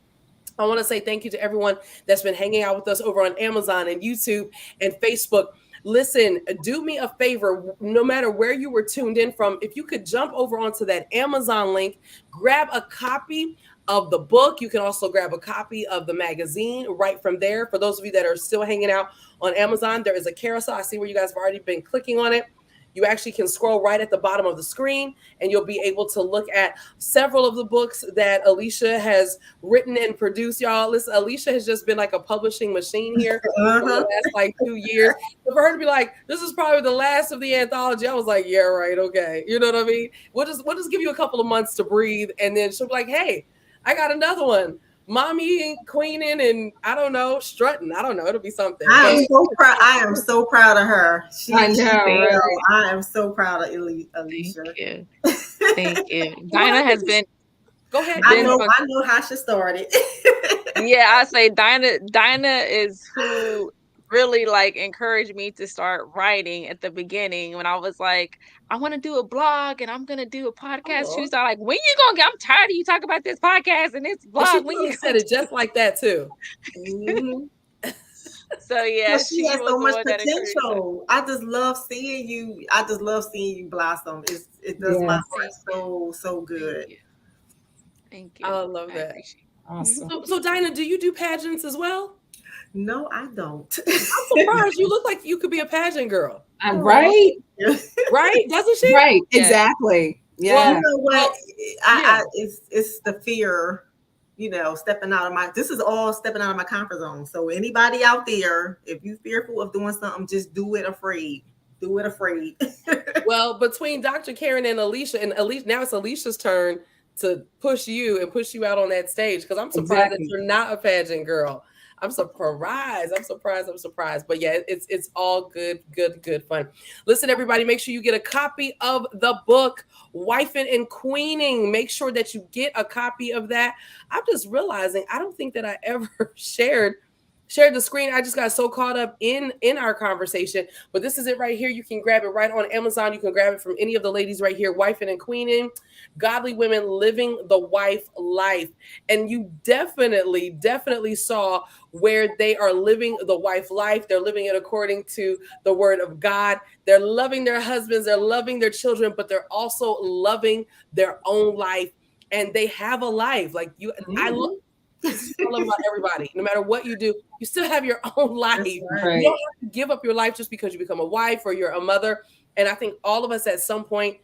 I want to say thank you to everyone that's been hanging out with us over on Amazon and YouTube and Facebook. Listen, do me a favor, no matter where you were tuned in from, if you could jump over onto that Amazon link, grab a copy of the book. You can also grab a copy of the magazine right from there. For those of you that are still hanging out on Amazon, there is a carousel. I see where you guys have already been clicking on it. You actually can scroll right at the bottom of the screen and you'll be able to look at several of the books that Alesha has written and produced. Y'all, listen, Alesha has just been like a publishing machine here for the last 2 years. So for her to be like, this is probably the last of the anthology, I was like, yeah, right, okay. You know what I mean? We'll just give you a couple of months to breathe, and then she'll be like, hey, I got another one. Mommy and Queenin and I don't know, strutting. I don't know. It'll be something. I am so proud. I am so proud of her. I know. I am so proud of Alesha. Thank you. Dinah has been. Go ahead. I know how she started. Yeah, I say Dinah is who really like encouraged me to start writing at the beginning when I was like, I want to do a blog and I'm gonna do a podcast. She Oh. was all like, when you gonna get? I'm tired of you talking about this podcast and this And she blog. When you probably said it just like that too. Mhm. So yeah, Well, she has she was so the much one that encouraged me. potential. I just love seeing you. I just love seeing you blossom. It does my Yes. heart so good. Thank you. Thank I you. love I that. appreciate it. Awesome. So Dinah, do you do pageants as well? No, I don't. I'm surprised. You look like you could be a pageant girl, I'm right. right? Doesn't she? Right. Yeah. Exactly. Well, Yeah. you know what? Well, yeah. It's the fear, stepping out of this is all stepping out of my comfort zone. So anybody out there, if you're fearful of doing something, just do it afraid. Do it afraid. Well, between Dr. Karen and Alesha, now it's Alesha's turn to push you out on that stage, because I'm surprised that Exactly. you're not a pageant girl. I'm surprised. But yeah, it's all good fun. Listen, everybody, make sure you get a copy of the book, Wifing and Queening. Make sure that you get a copy of that. I'm just realizing I don't think that I ever shared the screen. I just got so caught up in our conversation, but this is it right here. You can grab it right on Amazon. You can grab it from any of the ladies right here, Wifing and Queenin, Godly Women Living the Wife Life. And you definitely saw where they are living the wife life. They're living it according to the word of God. They're loving their husbands, they're loving their children, but they're also loving their own life. And they have a life like you. I love about everybody. No matter what you do, you still have your own life. Right. You don't have to give up your life just because you become a wife or you're a mother. And I think all of us at some point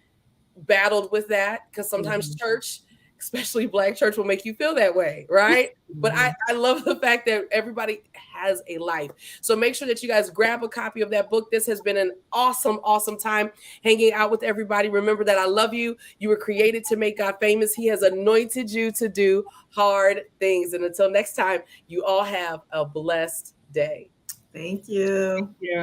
battled with that, because sometimes church, especially Black church, will make you feel that way, right? But I love the fact that everybody has a life. So make sure that you guys grab a copy of that book. This has been an awesome time hanging out with everybody. Remember that I love you. You were created to make God famous. He has anointed you to do hard things. And until next time, you all have a blessed day. Thank you. Yeah.